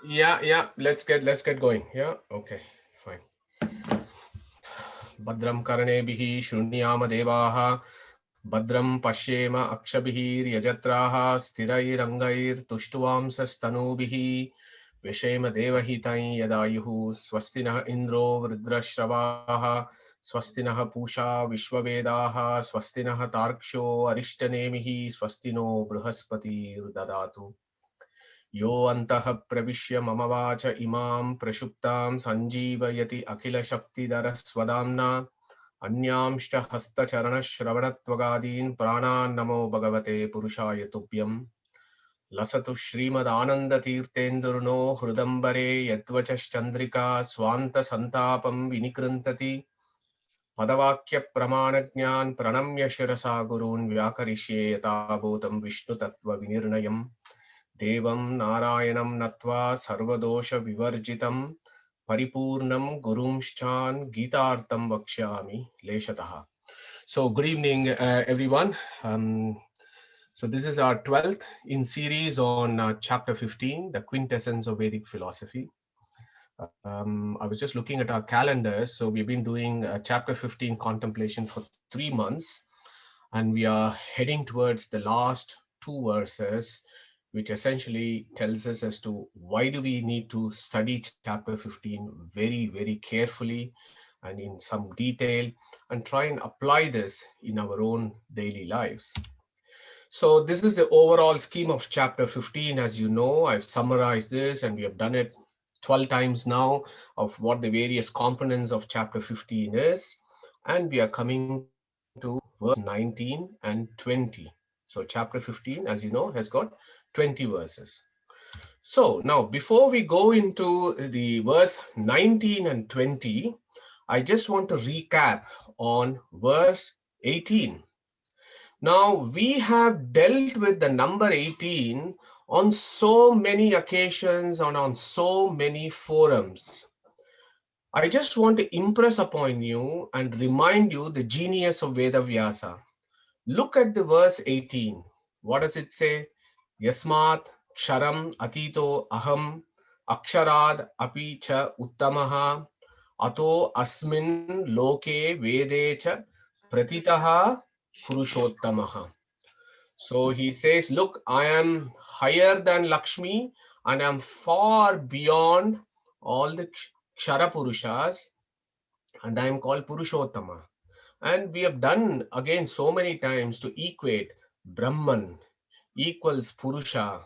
Yeah. Let's get going. Yeah. Okay. Fine. Badram karane shunyama devaha. Badram pashyema akshabhi yajatraha sthirairangair tushtuamsastanubihi Vishema devahitai yadayuhu swastinah indro vridrashravaha swastinah pusha vishwavedaha swastinah tarksho arishtanemihi swastino bruhaspati dadatu यो अन्तः प्रविश्य मम watch इमां प्रक्षुप्तां सञ्जीवयति अखिलशक्तिधरस्वदाम्ना अन्यांश्च हस्तचरणश्रवणत्वगादीन् प्राणान् नमो भगवते पुरुषाय तुभ्यम् लसतु श्रीमदानन्दतीर्थेन्दुर्नो हृदम्बरे यद्वचश्चन्द्रिका स्वान्तसन्तापं विनिकृन्तति पदवाक्यप्रमाणज्ञान् प्रणम्य शिरसा गुरून् व्याकरिष्ये यथाभूतं विष्णुतत्त्वविनिर्णयम् देवं नारायणं नत्वा सर्वदोषविवर्जितं परिपूर्णं गुरुंश्चान् गीतार्थं वक्ष्यामि लेशतः. So good evening everyone. So this is our 12th in series on chapter 15, the quintessence of Vedic philosophy. I was just looking at our calendars. So we've been doing chapter 15 contemplation for 3 months, and we are heading towards the last two verses, which essentially tells us as to why do we need to study chapter 15 very, very carefully and in some detail, and try and apply this in our own daily lives. So this is the overall scheme of chapter 15. As you know, I've summarized this and we have done it 12 times now of what the various components of chapter 15 is. And we are coming to verse 19 and 20. So chapter 15, as you know, has got 20 verses. So now before we go into the verse 19 and 20, I just want to recap on verse 18. Now, we have dealt with the number 18 on so many occasions and on so many forums. I just want to impress upon you and remind you the genius of Veda Vyasa. Look at the verse 18. What does it say? Yasmat ksharam atito aham aksharad api cha uttamaha ato asmin loke vede cha pratitaha purushottamaha. So he says, look, I am higher than Lakshmi and I am far beyond all the Kshara Purushas, and I am called Purushottama. And we have done again so many times to equate Brahman equals Purusha,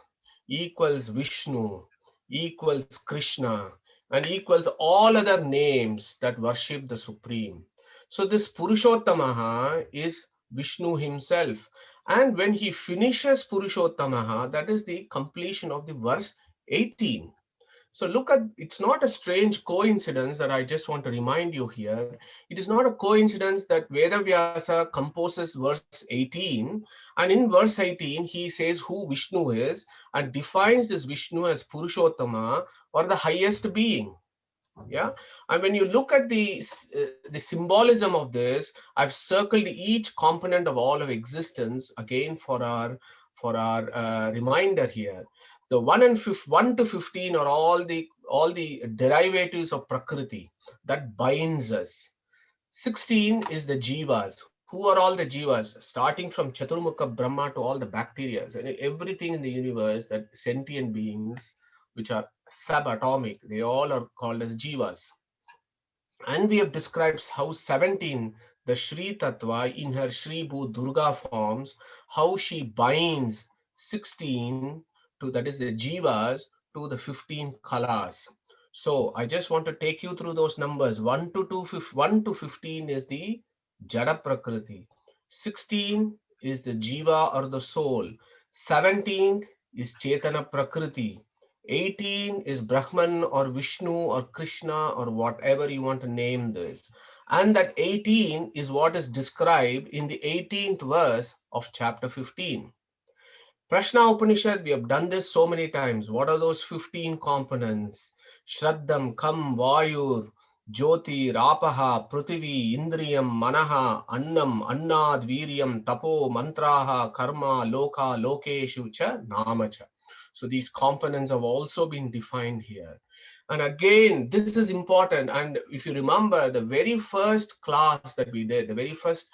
equals Vishnu, equals Krishna, and equals all other names that worship the Supreme. So this Purushottamaha is Vishnu himself. And when he finishes Purushottamaha, that is the completion of the verse 18. So look at, it's not a strange coincidence that I just want to remind you here. It is not a coincidence that Vedavyasa composes verse 18, and in verse 18 he says who Vishnu is and defines this Vishnu as Purushottama, or the highest being. Yeah, and when you look at the symbolism of this, I've circled each component of all of existence again for our reminder here. The 1 to 15 are all the derivatives of prakriti that binds us. 16 is the jivas. Who are all the jivas? Starting from Chaturmukha Brahma to all the bacteria and everything in the universe, that sentient beings which are subatomic, they all are called as jivas. And we have described how 17, the Shri Tattva in her Shri Bhu Durga forms, how she binds 16 to, that is the jivas, to the 15 kalas. So I just want to take you through those numbers. 1 to 15 is the Jada Prakriti. 16 is the Jiva or the soul. 17th is Chetana Prakriti. 18 is Brahman or Vishnu or Krishna or whatever you want to name this. And that 18 is what is described in the 18th verse of chapter 15. Prashna Upanishad, we have done this so many times. What are those 15 components? Shraddam, Kam, Vayur, Jyoti, Rapaha, Prutivi, Indriyam, Manaha, Annam, Annad, Viryam, Tapo, Mantraha, Karma, Loka, Lokeshu cha, Namacha. So these components have also been defined here. And again, this is important. And if you remember the very first class that we did, the very first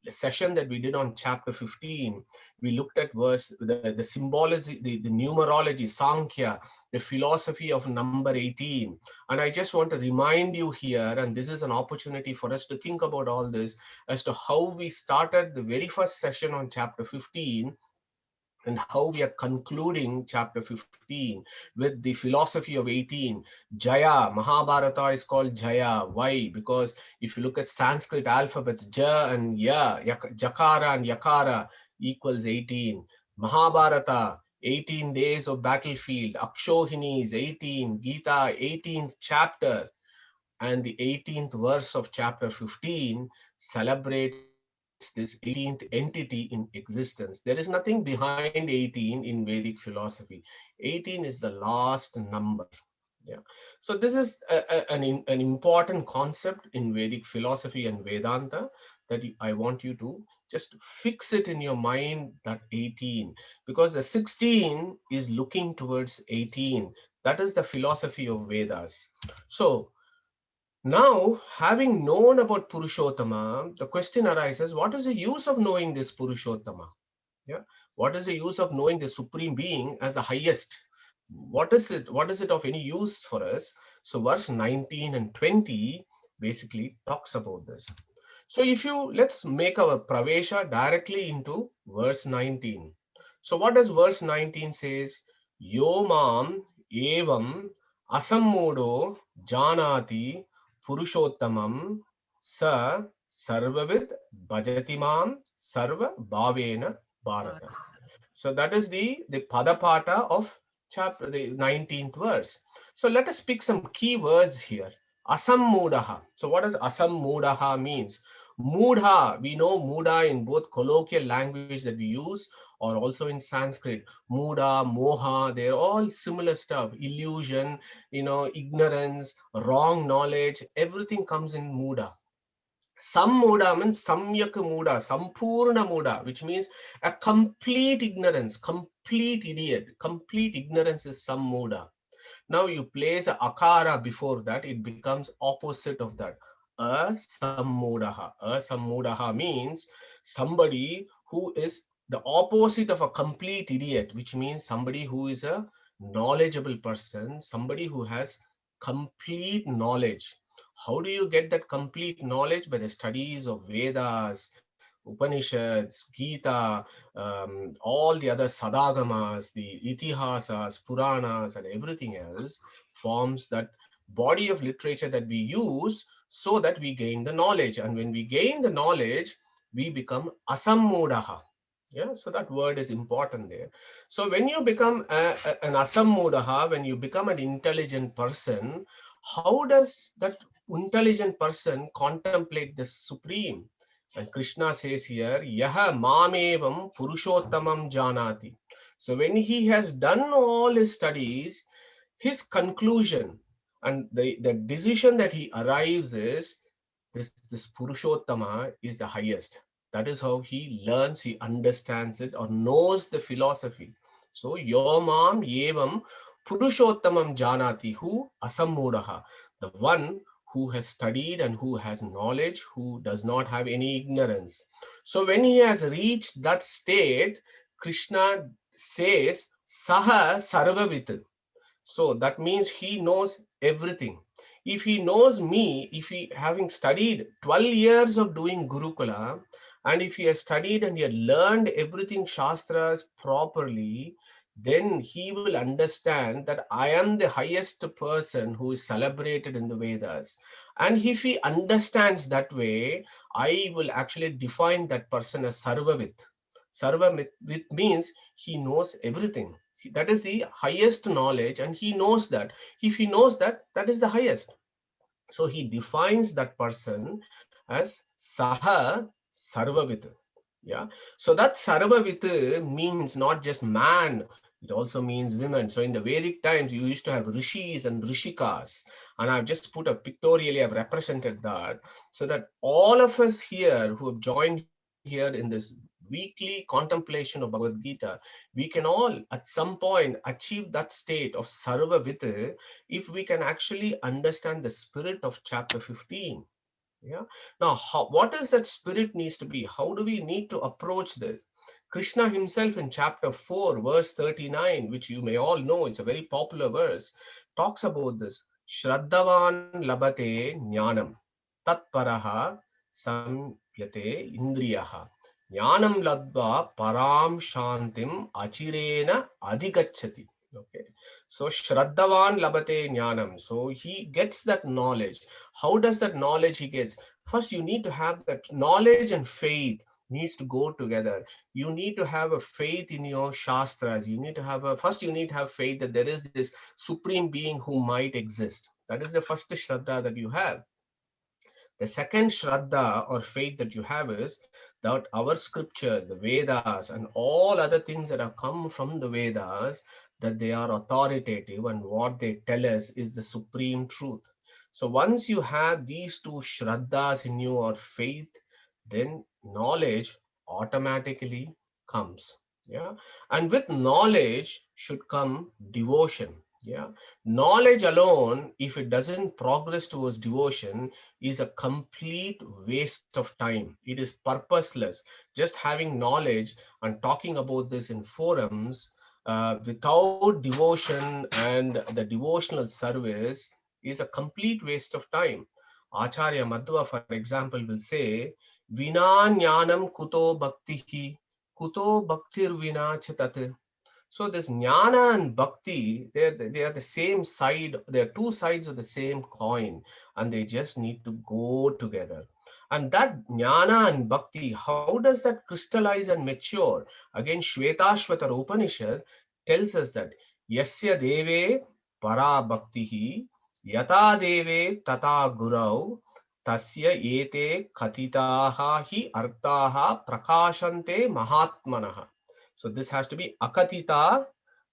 session that we did on chapter 15, we looked at the symbology, the numerology, Sankhya, the philosophy of number 18. And I just want to remind you here, and this is an opportunity for us to think about all this as to how we started the very first session on chapter 15 and how we are concluding chapter 15 with the philosophy of 18. Jaya, Mahabharata is called Jaya. Why? Because if you look at Sanskrit alphabets, Ja and Ya, Jakara and Yakara equals 18. Mahabharata, 18 days of battlefield. Akshohini is 18. Gita, 18th chapter. And the 18th verse of chapter 15 celebrates this 18th entity in existence. There is nothing behind 18 in Vedic philosophy. 18 is the last number. Yeah. So this is an important concept in Vedic philosophy and Vedanta that I want you to just fix it in your mind, that 18, because the 16 is looking towards 18. That is the philosophy of Vedas. So now, having known about Purushottama, the question arises, what is the use of knowing this Purushottama? Yeah. What is the use of knowing the Supreme Being as the highest? What is it? What is it of any use for us? So verse 19 and 20 basically talks about this. So if you, let's make our pravesha directly into verse 19. So what does verse 19 says? Yo mam evam asammudo janati purushottamam sa sarvavid bhajati mam sarva bhavena bharata. So that is the padapata of chapter, the 19th verse. So let us pick some key words here. Asammudaha. So what does asammudaha means? Mudha, we know Mudha in both colloquial language that we use or also in Sanskrit. Mudha, moha, they're all similar stuff. Illusion, ignorance, wrong knowledge, everything comes in Mudha. Sammuda means samyak muda, sampurna muda, which means a complete ignorance, complete idiot. Complete ignorance is sammuda. Now you place a akara before that, it becomes opposite of that. Asammudaha. Asammudaha means somebody who is the opposite of a complete idiot, which means somebody who is a knowledgeable person, somebody who has complete knowledge. How do you get that complete knowledge? By the studies of Vedas, Upanishads, Gita, all the other sadagamas, the itihasas, Puranas, and everything else forms that body of literature that we use so that we gain the knowledge. And when we gain the knowledge, we become asammudaha. Yeah, so that word is important there. So when you become an asammudaha, when you become an intelligent person, how does that intelligent person contemplate the supreme? And Krishna says here, Yaha mamevam purushottamam janati. So when he has done all his studies, his conclusion and the decision that he arrives is this Purushottama is the highest. That is how he learns, he understands it or knows the philosophy. So yomam yevam Purushottamam janati, who asammudaha, the one who has studied and who has knowledge, who does not have any ignorance. So when he has reached that state, Krishna says, Saha Sarvavit. So that means he knows everything. If he knows me, if he having studied 12 years of doing Gurukula, and if he has studied and he had learned everything Shastras properly, then he will understand that I am the highest person who is celebrated in the Vedas. And if he understands that way, I will actually define that person as Sarvavit. Sarvavit means he knows everything. That is the highest knowledge, and he knows that. If he knows that, that is the highest. So he defines that person as Saha Sarvavit. Yeah. So that Sarvavit means not just man, it also means women. So in the Vedic times, you used to have rishis and rishikas. And I've just put a pictorially, I've represented that. So that all of us here who have joined here here in this weekly contemplation of Bhagavad Gita, we can all at some point achieve that state of Sarva Vit if we can actually understand the spirit of chapter 15. Yeah. Now, what is that spirit needs to be? How do we need to approach this? Krishna himself in chapter 4, verse 39, which you may all know, it's a very popular verse, talks about this. Shraddhavan labate jnanam tatparaha samyate indriyaha jnanam ladva param shantim achirena adhigachati. Okay. So Shraddhavan labate jnanam. So he gets that knowledge. How does that knowledge he gets? First, you need to have that knowledge and faith needs to go together. You need to have a faith in your shastras. You need to have first you need to have faith that there is this supreme being who might exist. That is the first shraddha that you have. The second shraddha or faith that you have is that our scriptures, the Vedas, and all other things that have come from the Vedas, that they are authoritative and what they tell us is the supreme truth. So once you have these two shraddhas in you or faith, then knowledge automatically comes. Yeah. And with knowledge should come devotion. Yeah. Knowledge alone, if it doesn't progress towards devotion, is a complete waste of time. It is purposeless. Just having knowledge and talking about this in forums without devotion and the devotional service is a complete waste of time. Acharya Madhva, for example, will say, Vina jnanam kuto bhaktihi, kuto bhaktir vina chitat. So this jnana and bhakti, they are the same side. They are two sides of the same coin, and they just need to go together. And that jnana and bhakti, how does that crystallize and mature? Again, Shvetashvatara Upanishad tells us that yasya deve para bhaktihi yata deve tata gurau tasya ete katitaha hi artaha prakashante mahatmanaha. So this has to be akatita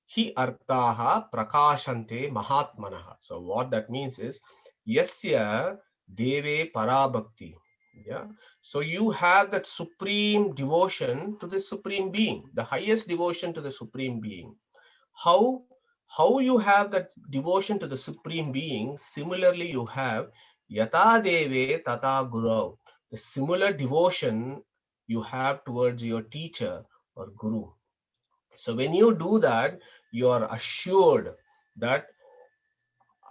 hi artaha prakashante mahatmanaha. So what that means is yasya deve parabhakti. Yeah. So you have that supreme devotion to the supreme being, the highest devotion to the supreme being. How how you have that devotion to the supreme being? Similarly, you have yata deve tata guru. The similar devotion you have towards your teacher or guru. So when you do that, you are assured that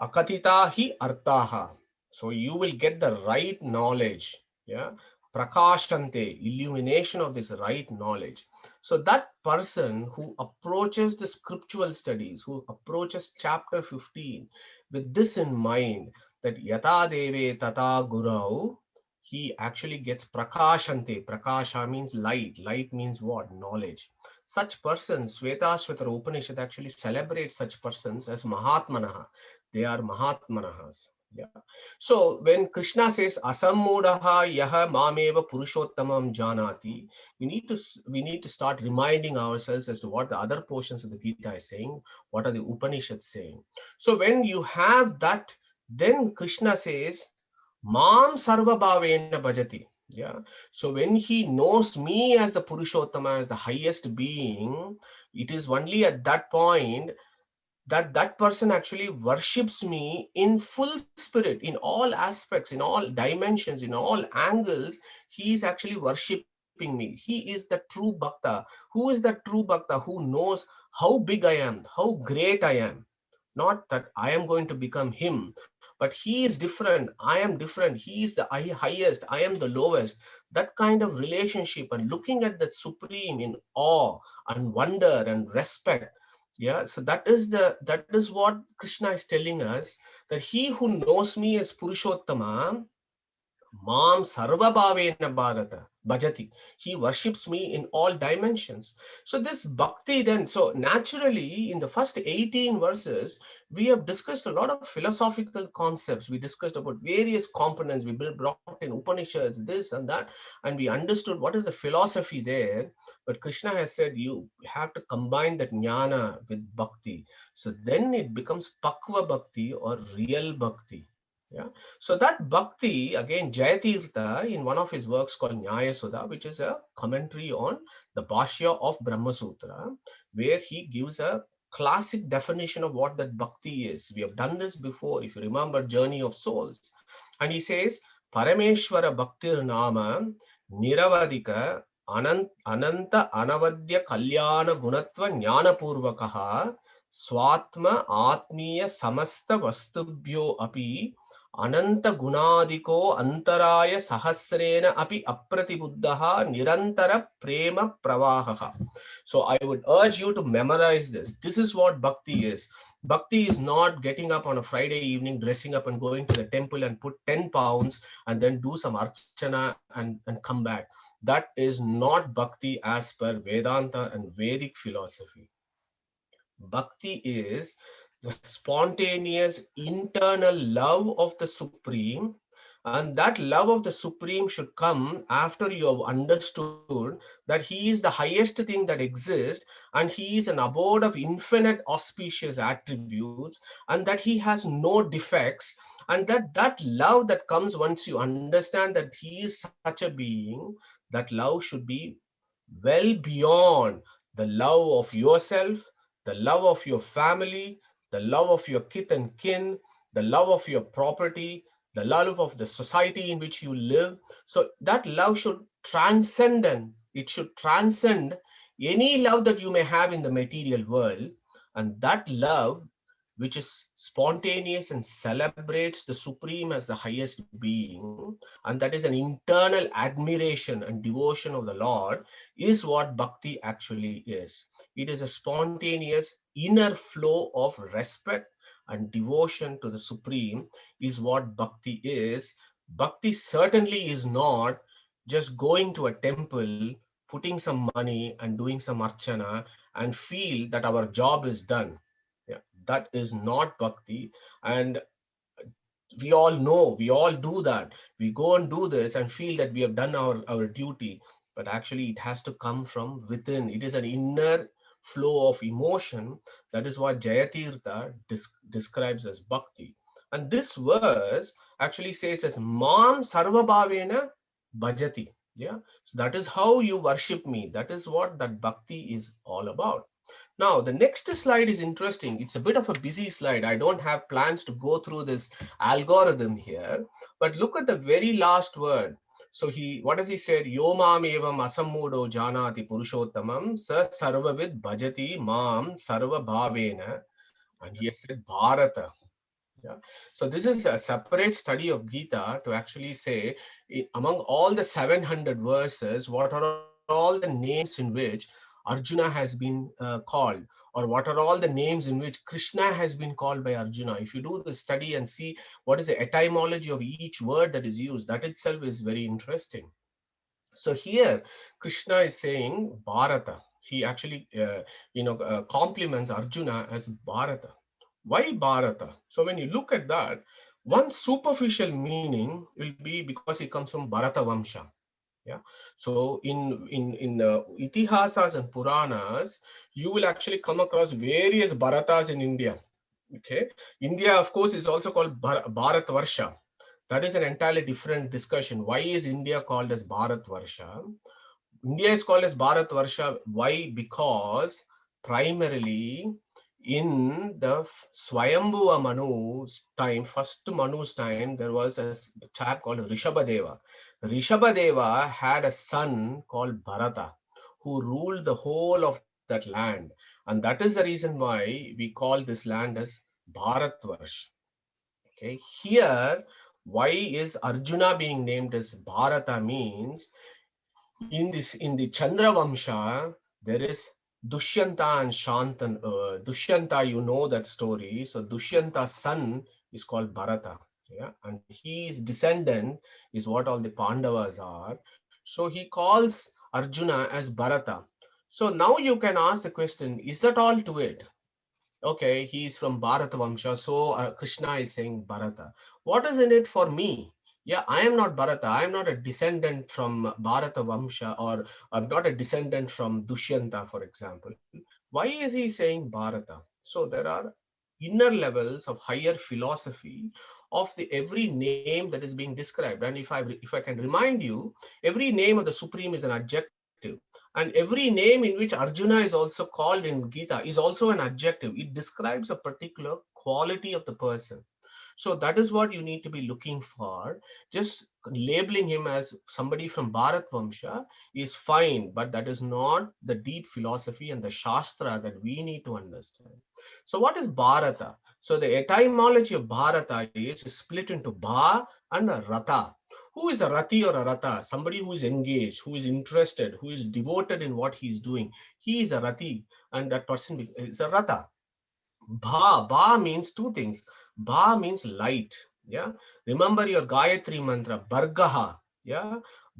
akatita hi artaha. So you will get the right knowledge. Yeah. Prakashante, illumination of this right knowledge. So that person who approaches the scriptural studies, who approaches chapter 15 with this in mind, that yata deve tata gurau, he actually gets prakashante. Prakasha means light. Light means what? Knowledge. Such persons, Svetashvatara Upanishad actually celebrates such persons as Mahatmanaha. They are Mahatmanahas. Yeah. So when Krishna says Asammudaha yaha mameva purushottamam janati, we need to start reminding ourselves as to what the other portions of the Gita is saying, what are the Upanishads saying. So when you have that, then Krishna says, Mam sarva bhavena bhajati. Yeah. So when he knows me as the Purushottama, as the highest being, it is only at that point that that person actually worships me in full spirit, in all aspects, in all dimensions, in all angles. He is actually worshipping me. He is the true bhakta. Who is that true bhakta? Who knows how big I am, how great I am? Not that I am going to become him, but he is different, I am different. He is the highest, I am the lowest. That kind of relationship and looking at that supreme in awe and wonder and respect. Yeah. So that is what Krishna is telling us, that he who knows me as Purushottama, Mam Sarvabhavena Bharata Bhajati. He worships me in all dimensions. So this bhakti then, so naturally in the first 18 verses, we have discussed a lot of philosophical concepts. We discussed about various components. We brought in Upanishads, this and that, and we understood what is the philosophy there. But Krishna has said you have to combine that jnana with bhakti. So then it becomes pakva bhakti or real bhakti. Yeah. So that bhakti, again, Jayatirtha, in one of his works called Nyaya Sudha, which is a commentary on the Bhashya of Brahma Sutra, where he gives a classic definition of what that bhakti is. We have done this before, if you remember Journey of Souls. And he says, Parameshwara Bhaktir Nama Niravadika Ananta Anavadya Kalyana Gunatva Jnana Purvakaha Swatma Atmiya Samasta Vastubhyo Api अनंत गुणादिको अंतराय सहस्रेण अपि अप्रतिबुद्धः निरंतर प्रेम प्रवाहः. So I would urge you to memorize this. This is what bhakti is. Bhakti is not getting up on a Friday evening, dressing up and going to the temple and put 10 pounds and then do some archana and come back. That is not bhakti as per Vedanta and Vedic philosophy. Bhakti is the spontaneous internal love of the Supreme, and that love of the Supreme should come after you have understood that He is the highest thing that exists and He is an abode of infinite auspicious attributes and that He has no defects, and that love that comes once you understand that He is such a being, that love should be well beyond the love of yourself, the love of your family, the love of your kith and kin, the love of your property, the love of the society in which you live. So that love should transcend, and it should transcend any love that you may have in the material world. And that love, which is spontaneous and celebrates the Supreme as the highest being, and that is an internal admiration and devotion of the Lord, is what bhakti actually is. It is a spontaneous inner flow of respect and devotion to the Supreme, is what bhakti is. Bhakti certainly is not just going to a temple, putting some money and doing some archana and feel that our job is done. Yeah, that is not bhakti. And we all know, we all do that. We go and do this and feel that we have done our duty, but actually it has to come from within. It is an inner flow of emotion. That is what Jayatirtha describes as bhakti. And this verse actually says as Mam Sarvabhavena Bhajati. Yeah. So that is how you worship me. That is what that bhakti is all about. Now, the next slide is interesting. It's a bit of a busy slide. I don't have plans to go through this algorithm here, but look at the very last word. So what does he say? Yomam evam asammudo janati purushottamam sa sarvavid bhajati mam sarva bhavena. And he has said Bharata. Yeah. So this is a separate study of Gita to actually say, among all the 700 verses, what are all the names in which Arjuna has been called, or what are all the names in which Krishna has been called by Arjuna. If you do the study and see what is the etymology of each word that is used, that itself is very interesting. So here, Krishna is saying Bharata. He actually, compliments Arjuna as Bharata. Why Bharata? So when you look at that, one superficial meaning will be because it comes from Bharata Vamsha. Yeah. So in Itihasas and Puranas, you will actually come across various Bharatas in India. Okay. India, of course, is also called Bharat Varsha. That is an entirely different discussion. Why is India called as Bharat Varsha? India is called as Bharat Varsha. Why? Because primarily in the Swayambhuva Manu's time, first Manu's time, there was a chap called Rishabhadeva. Rishabhadeva had a son called Bharata who ruled the whole of that land. And that is the reason why we call this land as Bharatvarsh. Okay, here, why is Arjuna being named as Bharata means in the Chandra Vamsha, there is Dushyanta and Shantan. Dushyanta, you know that story. So Dushyanta's son is called Bharata. Yeah, and his descendant is what all the Pandavas are. So he calls Arjuna as Bharata. So now you can ask the question: is that all to it? Okay, he is from Bharata Vamsha, so Krishna is saying Bharata. What is in it for me? Yeah, I am not Bharata. I am not a descendant from Bharata Vamsha, or I'm not a descendant from Dushyanta, for example. Why is he saying Bharata? So there are inner levels of higher philosophy of the every name that is being described. And if I can remind you, every name of the Supreme is an adjective, and every name in which Arjuna is also called in Gita is also an adjective. It describes a particular quality of the person. So that is what you need to be looking for. Just labeling him as somebody from Bharat Vamsha is fine, but that is not the deep philosophy and the Shastra that we need to understand. So what is Bharata? So the etymology of Bharata is split into Bha and a Rata. Who is a Rati or a Rata? Somebody who is engaged, who is interested, who is devoted in what he is doing. He is a Rati, and that person is a Rata. Ba means two things. Ba means light. Yeah. Remember your Gayatri mantra, Bhargaha. Yeah.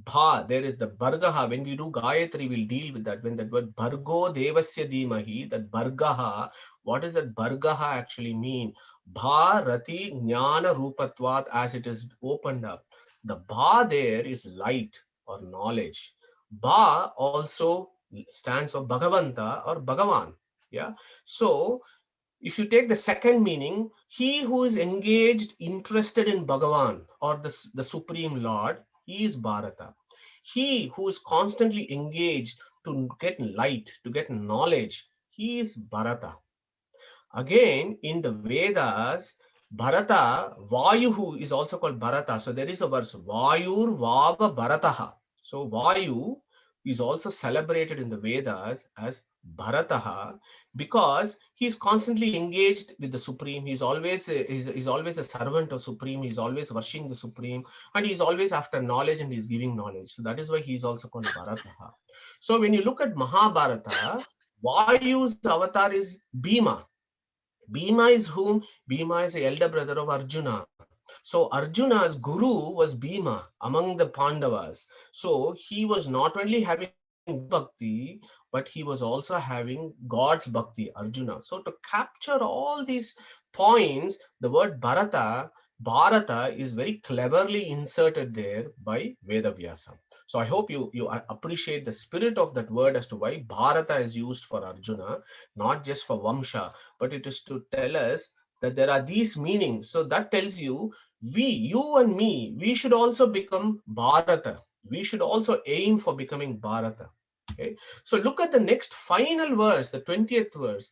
Bha, there is the Bhargaha. When we do Gayatri, we'll deal with that. When that word Bhargo Devasya Dhimahi, that Bhargaha, what does that Bhargaha actually mean? Bha Rati Jnana Rupatvat, as it is opened up. The Ba there is light or knowledge. Ba also stands for Bhagavanta or Bhagavan. Yeah. So if you take the second meaning, he who is engaged, interested in Bhagavan or the Supreme Lord, he is Bharata. He who is constantly engaged to get light, to get knowledge, he is Bharata. Again, in the Vedas, Bharata, Vayu is also called Bharata. So there is a verse, Vayur Vava Bharataha. So Vayu is also celebrated in the Vedas as Bharataha because he is constantly engaged with the Supreme. He's always a servant of Supreme. He's always worshiping the Supreme, and he's always after knowledge and he's giving knowledge. So that is why he is also called Bharataha. So when you look at Mahabharata, Vayu's avatar is Bhima. Bhima is whom? Bhima is the elder brother of Arjuna. So Arjuna's guru was Bhima among the Pandavas. So he was not only having bhakti, but he was also having God's bhakti, Arjuna. So to capture all these points, the word Bharata is very cleverly inserted there by Vedavyasa. So I hope you appreciate the spirit of that word as to why Bharata is used for Arjuna, not just for Vamsha, but it is to tell us that there are these meanings. So that tells you, you and me, we should also become Bharata. We should also aim for becoming Bharata. Okay. So look at the next final verse, the 20th verse.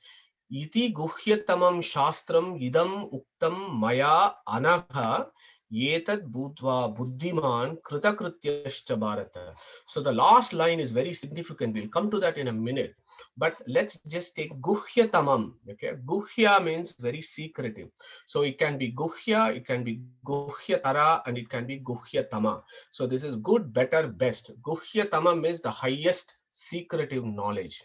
Iti guhyatamam shastram idam uktam maya anagha yetad budva buddhiman kritakrityascha bharata. So the last line is very significant. We'll come to that in a minute. But let's just take guhyatamam. Okay, guhya means very secretive. So it can be guhya, it can be guhyatara, and it can be guhyatama. So this is good, better, best. Guhyatamam is the highest secretive knowledge.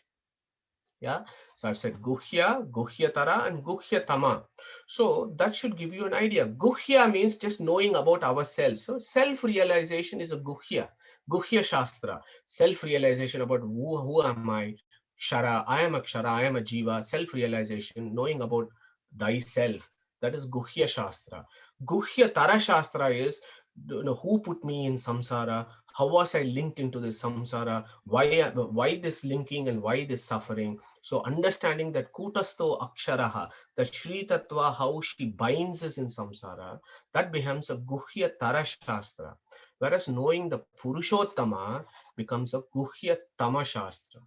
Yeah. So I've said Guhya, Guhyatara, and Guhyatama. So that should give you an idea. Guhya means just knowing about ourselves. So self-realization is a Guhya. Guhya Shastra. Self-realization about who am I? Kshara. I am a Kshara. I am a Jiva. Self-realization, knowing about thyself. That is Guhya Shastra. Guhya Tara Shastra is, who put me in samsara, how was I linked into this samsara, why this linking and why this suffering. So understanding that kutasto aksharaha, the Shri Tattva, how she binds us in samsara, that becomes a guhya tara shastra, whereas knowing the purushottama becomes a guhya tama shastra.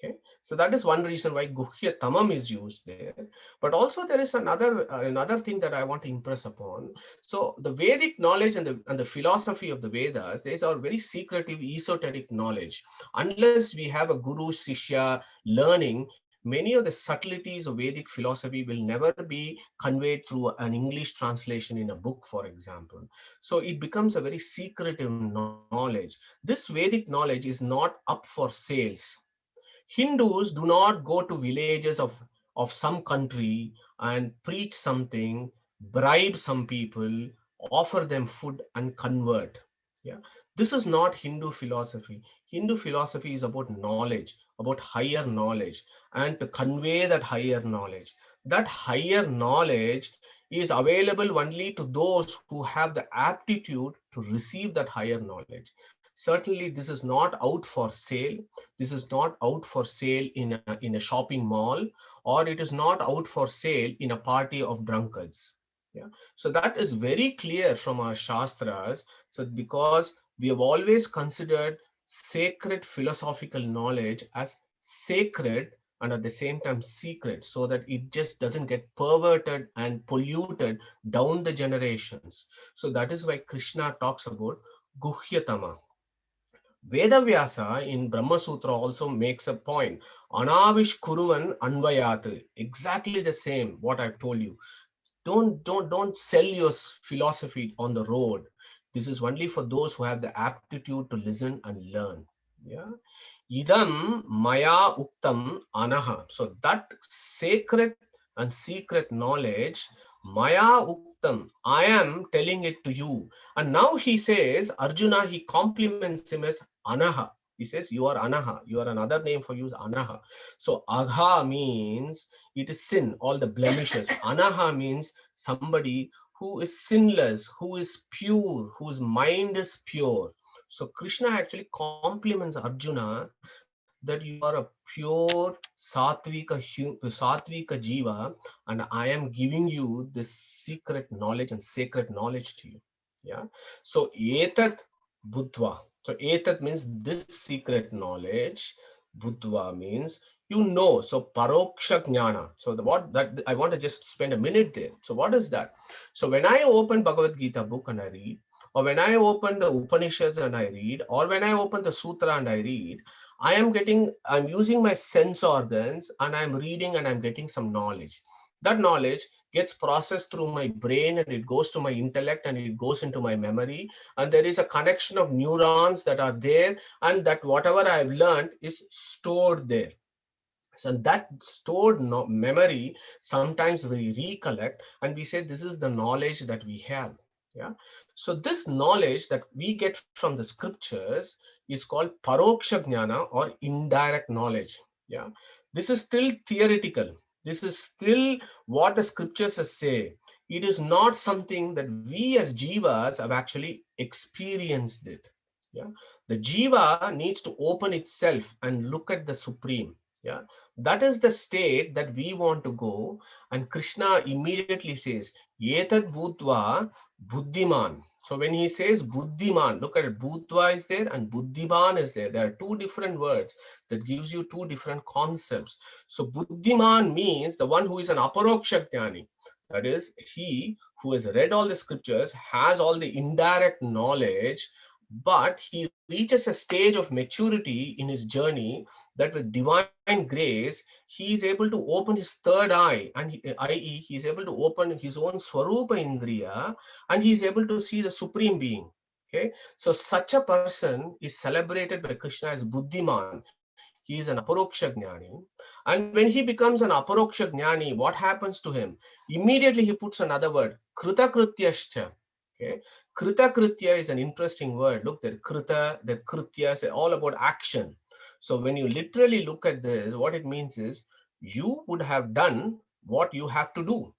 Okay, so that is one reason why Guhya Tamam is used there. But also there is another thing that I want to impress upon. So the Vedic knowledge and the philosophy of the Vedas, these are very secretive, esoteric knowledge. Unless we have a guru shishya learning, many of the subtleties of Vedic philosophy will never be conveyed through an English translation in a book, for example. So it becomes a very secretive knowledge. This Vedic knowledge is not up for sales. Hindus do not go to villages of some country and preach something, bribe some people, offer them food and convert. Yeah. This is not Hindu philosophy. Hindu philosophy is about knowledge, about higher knowledge, and to convey that higher knowledge. That higher knowledge is available only to those who have the aptitude to receive that higher knowledge. Certainly, this is not out for sale. This is not out for sale in a shopping mall, or it is not out for sale in a party of drunkards. Yeah. So that is very clear from our Shastras. So because we have always considered sacred philosophical knowledge as sacred and at the same time secret, so that it just doesn't get perverted and polluted down the generations. So that is why Krishna talks about Guhyatama. Vedavyasa in Brahma Sutra also makes a point. Anavish Kuruvan Anvayat. Exactly the same what I've told you. Don't sell your philosophy on the road. This is only for those who have the aptitude to listen and learn. Yeah. Idam Maya Uktam Anaha. So that sacred and secret knowledge, Maya Uktam, I am telling it to you. And now he says, Arjuna, he compliments him as Anaha. He says, you are Anaha. You are another name for you is Anaha. So Agha means it is sin, all the blemishes. Anaha means somebody who is sinless, who is pure, whose mind is pure. So Krishna actually compliments Arjuna that you are a pure satvika jiva, and I am giving you this secret knowledge and sacred knowledge to you. Yeah. So etat buddhva. So etat means this secret knowledge. Buddhva means you know. So paroksha jnana. So the what that I want to just spend a minute there. So what is that? So when I open Bhagavad Gita book and I read, or when I open the Upanishads and I read, or when I open the Sutra and I read, I'm using my sense organs and I'm reading and I'm getting some knowledge. That knowledge gets processed through my brain and it goes to my intellect and it goes into my memory. And there is a connection of neurons that are there, and that whatever I've learned is stored there. So that stored memory, sometimes we recollect and we say this is the knowledge that we have. Yeah. So this knowledge that we get from the scriptures is called paroksha jnana or indirect knowledge. Yeah. This is still theoretical. This is still what the scriptures say. It is not something that we as jivas have actually experienced it. Yeah. The jiva needs to open itself and look at the supreme. Yeah. That is the state that we want to go. And Krishna immediately says, Yetat Bhutva Buddhiman. So when he says Buddhiman, look at it, Bhutva is there and Buddhiman is there. There are two different words that gives you two different concepts. So Buddhiman means the one who is an aparoksha jnani. That is, he who has read all the scriptures, has all the indirect knowledge, but he reaches a stage of maturity in his journey that with divine grace, he is able to open his third eye, and i.e., he is able to open his own Swarupa Indriya, and he is able to see the Supreme Being. Okay, so such a person is celebrated by Krishna as Buddhiman. He is an Aparoksha Jnani. And when he becomes an Aparoksha Jnani, what happens to him? Immediately he puts another word, Kritakrityascha. Okay, Krita Kritya is an interesting word. Look, there Krita, the Kritya is all about action. So when you literally look at this, what it means is you would have done what you have to do.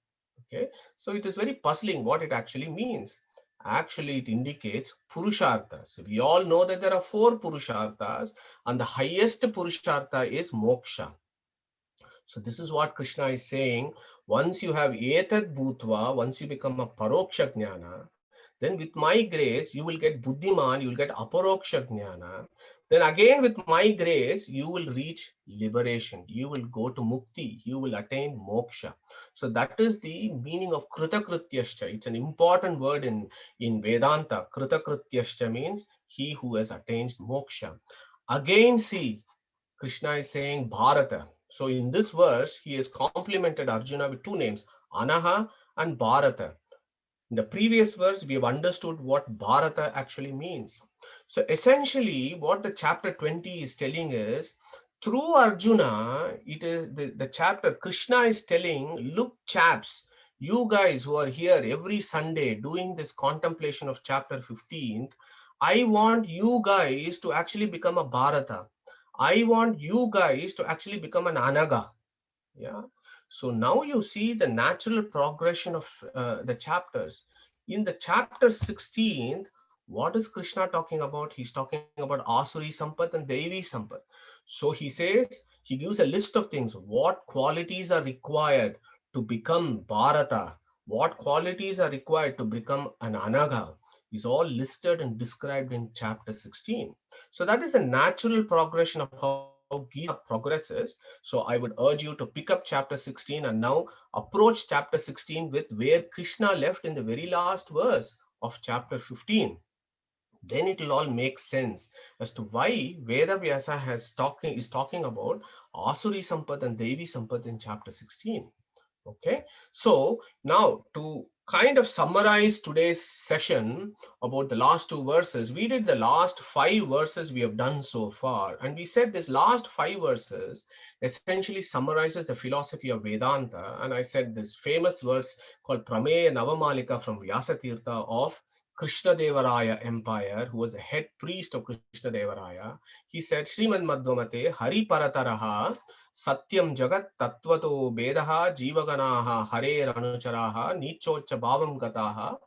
Okay, so it is very puzzling what it actually means. Actually, it indicates purusharthas. We all know that there are four purusharthas, and the highest purushartha is moksha. So this is what Krishna is saying. Once you have etad bhutva, once you become a paroksha jnana, then with my grace, you will get buddhiman, you will get aparoksha jnana. Then again with my grace, you will reach liberation. You will go to mukti. You will attain moksha. So that is the meaning of kritakrityascha. It's an important word in Vedanta. Kritakrityascha means he who has attained moksha. Again, see, Krishna is saying Bharata. So in this verse, he has complimented Arjuna with two names, Anaha and Bharata. In the previous verse, we have understood what Bharata actually means. So essentially, what the chapter 20 is telling is, through Arjuna, it is the chapter Krishna is telling, look, chaps, you guys who are here every Sunday doing this contemplation of chapter 15th, I want you guys to actually become a Bharata. I want you guys to actually become an Anaga. Yeah. So now you see the natural progression of the chapters. In the chapter 16th, What is Krishna talking about? He's talking about Asuri Sampat and Devi Sampat. So he says, he gives a list of things. What qualities are required to become Bharata? What qualities are required to become an Anaga? Is all listed and described in chapter 16. So that is a natural progression of how Gita progresses. So I would urge you to pick up chapter 16 and now approach chapter 16 with where Krishna left in the very last verse of chapter 15. Then it will all make sense as to why Veda Vyasa is talking about Asuri Sampat and Devi Sampat in chapter 16. Okay, so now to kind of summarize today's session about the last two verses, we did the last 5 verses we have done so far, and we said this last 5 verses essentially summarizes the philosophy of Vedanta. And I said this famous verse called Prameya Navamalika from Vyasatirtha of Krishna Devaraya Empire, who was the head priest of Krishna Devaraya. He said, Srimad Madhvamate Hari Parataraha Satyam Jagat Tattvato Bedaha Jivaganaha Hare Anucharaha Nichocha Bhavam Gataha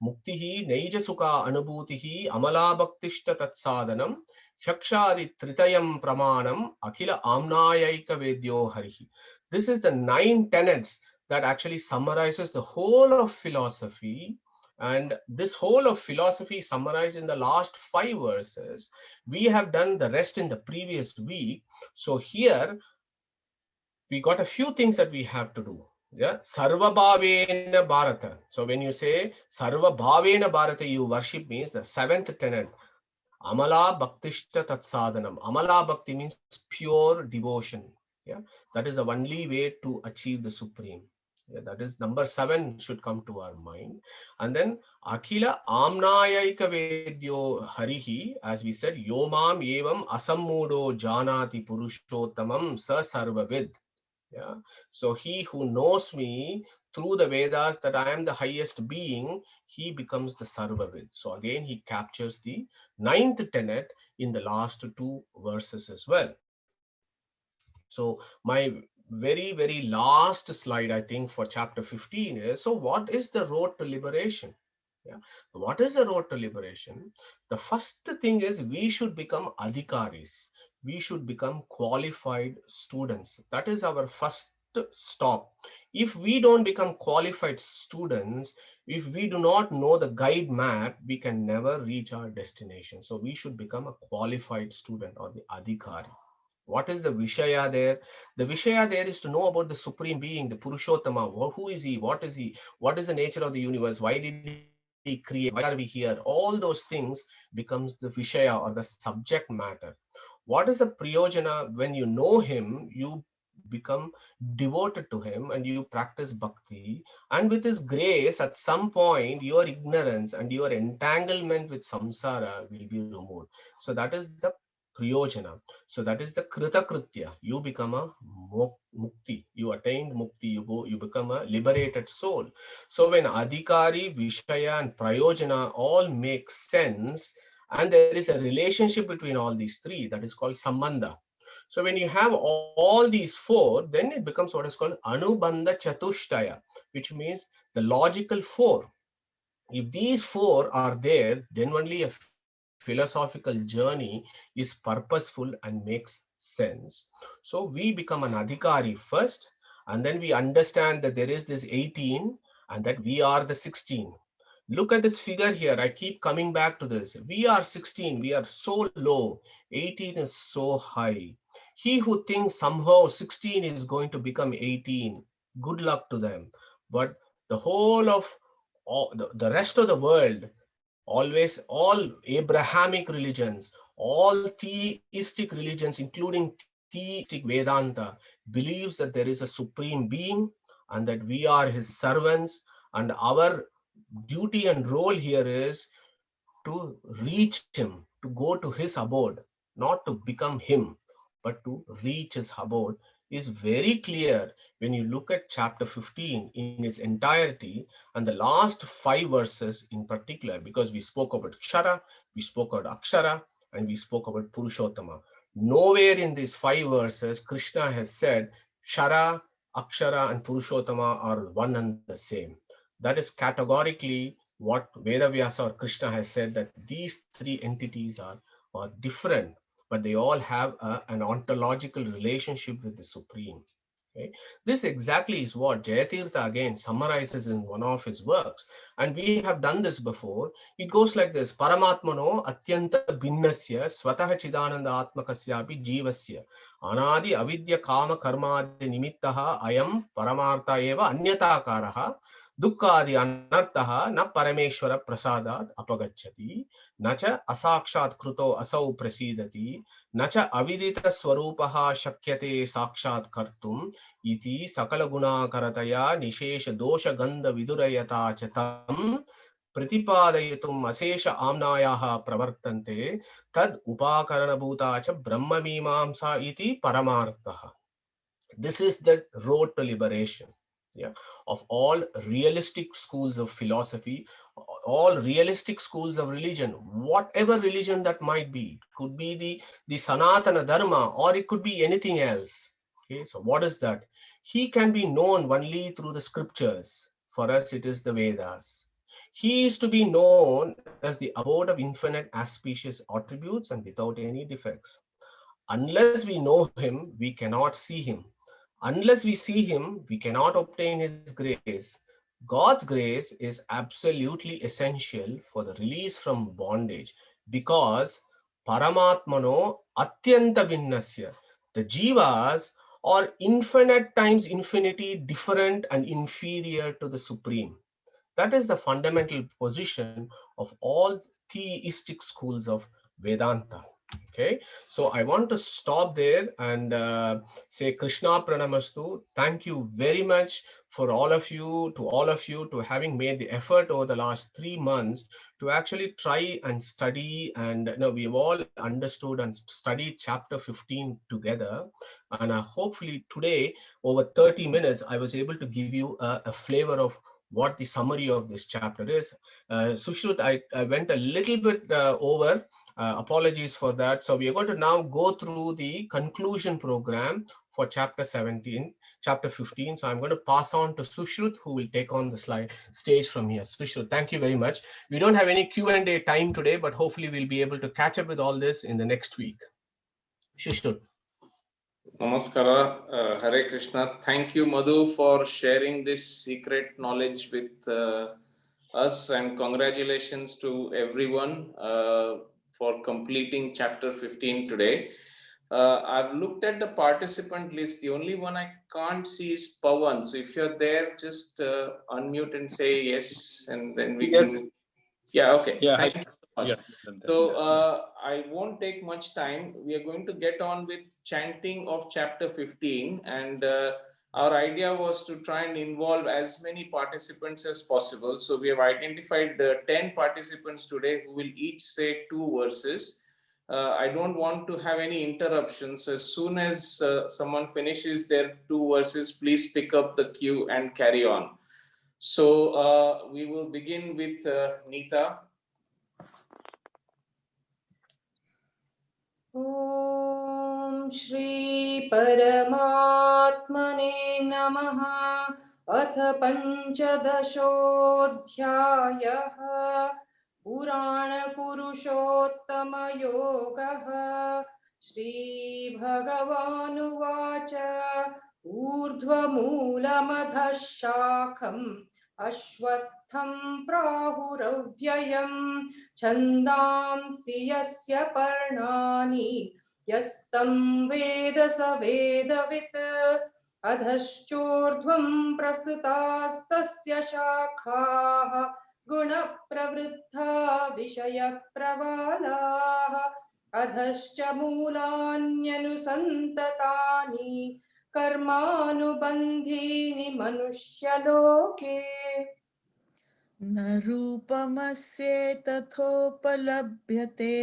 Muktihi Neijasuka Anubhutihi Amala Bhaktishta Tatsadanam Shakshadi Tritayam Pramanam Akila Amnayaika Vedyo Harihi. This is the 9 tenets that actually summarizes the whole of philosophy. And this whole of philosophy summarized in the last 5 verses. We have done the rest in the previous week. So here we got a few things that we have to do. Yeah, Sarva Bhavena Bharata. So when you say Sarva Bhavena Bharata, you worship means the 7th tenet. Amala Bhaktishta Tatsadanam. Amala Bhakti means pure devotion. Yeah, that is the only way to achieve the supreme. Yeah, that is number 7 should come to our mind. And then Akila Amnayaika Vedyo Harihi, as we said, Yomam Evam Asammudo Janati Purushottamam Sa Sarvavid. Yeah. So he who knows me through the Vedas that I am the highest being, he becomes the Sarvavid. So again, he captures the 9th tenet in the last 2 verses as well. So my very last slide, I think, for chapter 15 is, so what is the road to liberation? Yeah. What is the road to liberation? The first thing is we should become adhikaris. We should become qualified students. That is our first stop. If we don't become qualified students, if we do not know the guide map, we can never reach our destination. So we should become a qualified student or the adhikari. What is the Vishaya there? The Vishaya there is to know about the Supreme Being, the Purushottama. Who is he? What is he? What is the nature of the universe? Why did he create? Why are we here? All those things becomes the Vishaya or the subject matter. What is the Priyojana? When you know him, you become devoted to him and you practice bhakti. And with his grace, at some point, your ignorance and your entanglement with samsara will be removed. So that is the Priyojana. So that is the Krita Kritya. You become a mukti. You attained mukti. You become a liberated soul. So when Adhikari, Vishaya, and Prayojana all make sense, and there is a relationship between all these three, that is called Sambandha. So when you have all these 4, then it becomes what is called Anubandha Chatushtaya, which means the logical 4. If these 4 are there, then only a philosophical journey is purposeful and makes sense. So we become an adhikari first, and then we understand that there is this 18 and that we are the 16. Look at this figure here. I keep coming back to this. We are 16. We are so low. 18 is so high. He who thinks somehow 16 is going to become 18, good luck to them. But the whole of the rest of the world, always all Abrahamic religions, all theistic religions, including theistic Vedanta, believes that there is a supreme being and that we are his servants, and our duty and role here is to reach him, to go to his abode, not to become him, but to reach his abode, is very clear when you look at chapter 15 in its entirety and the last 5 verses in particular, because we spoke about Kshara, we spoke about Akshara, and we spoke about Purushottama. Nowhere in these 5 verses, Krishna has said Kshara, Akshara, and Purushottama are one and the same. That is categorically what Vedavyasa or Krishna has said, that these three entities are different, but they all have an ontological relationship with the Supreme. Okay? This exactly is what Jayatirtha again summarizes in one of his works. And we have done this before. It goes like this: Paramatmano atyanta bhinnasya swataha chidananda atmakasyapi jivasya anadi avidya kama karmadi nimittaha ayam paramartha eva anyatakaaraha दुःखादि अनर्थः न परमेश्वर प्रसादात् अपगच्छति न च असाक्षात् कृतो असौ प्रसीदति न च अविदित स्वरूपः शक्यते साक्षात् कर्तुम् इति सकल गुणाकरतया निशेष दोष गन्ध विदुरयता च तं प्रतिपादयितुम् अशेष आम्नायाः प्रवर्तन्ते तद् उपाकरणभूता च ब्रह्ममीमांसा इति परमार्थः. This is the road to liberation, yeah, of all realistic schools of philosophy, all realistic schools of religion, whatever religion that might be. It could be the Sanatana Dharma, or it could be anything else. Okay, so what is that? He can be known only through the scriptures. For us, it is the Vedas. He is to be known as the abode of infinite auspicious attributes and without any defects. Unless we know him, we cannot see him. Unless we see him, we cannot obtain his grace. God's grace is absolutely essential for the release from bondage, because Paramatmano Atyanta Vinnasya, the Jivas are infinite times infinity different and inferior to the Supreme. That is the fundamental position of all theistic schools of Vedanta. Okay, so I want to stop there and say Krishna Pranamastu. Thank you very much for all of you, to having made the effort over the last 3 months to actually try and study. And we've all understood and studied chapter 15 together. And hopefully today, over 30 minutes, I was able to give you a flavor of what the summary of this chapter is. Sushrut, I went a little bit over. Apologies for that. So we are going to now go through the conclusion program for chapter 17, chapter 15. So I'm going to pass on to Sushrut, who will take on the stage from here. Sushrut, thank you very much. We don't have any Q&A time today, but hopefully we'll be able to catch up with all this in the next week. Sushrut. Namaskara, Hare Krishna. Thank you, Madhu, for sharing this secret knowledge with us, and congratulations to everyone for completing chapter 15 today. I've looked at the participant list. The only one I can't see is Pawan. So if you're there, just unmute and say yes, and then we can. Yeah, okay. Yeah, Thank you so much. yeah. So I won't take much time. We are going to get on with chanting of chapter 15, and our idea was to try and involve as many participants as possible. So we have identified 10 participants today who will each say 2 verses. I don't want to have any interruptions. So as soon as someone finishes their 2 verses, please pick up the cue and carry on. So we will begin with Neeta. ॐ श्री परमात्मने नमः। अथ पञ्चदशोऽध्यायः। पुराणपुरुषोत्तमयोगः। श्रीभगवानुवाच ऊर्ध्वमूलमधः शाखम् अश्वत्थं प्राहुरव्ययम् छन्दांसि यस्य पर्णानि यस्तं वेद स वेदवित् अधश्चोर्ध्वं प्रस्तुतास्तस्य शाखाः गुणप्रवृद्धा विषयप्रवालाः अधश्च मूलान्यनुसन्ततानि कर्मानुबन्धीनि मनुष्यलोके न रूपमस्येतथोपलभ्यते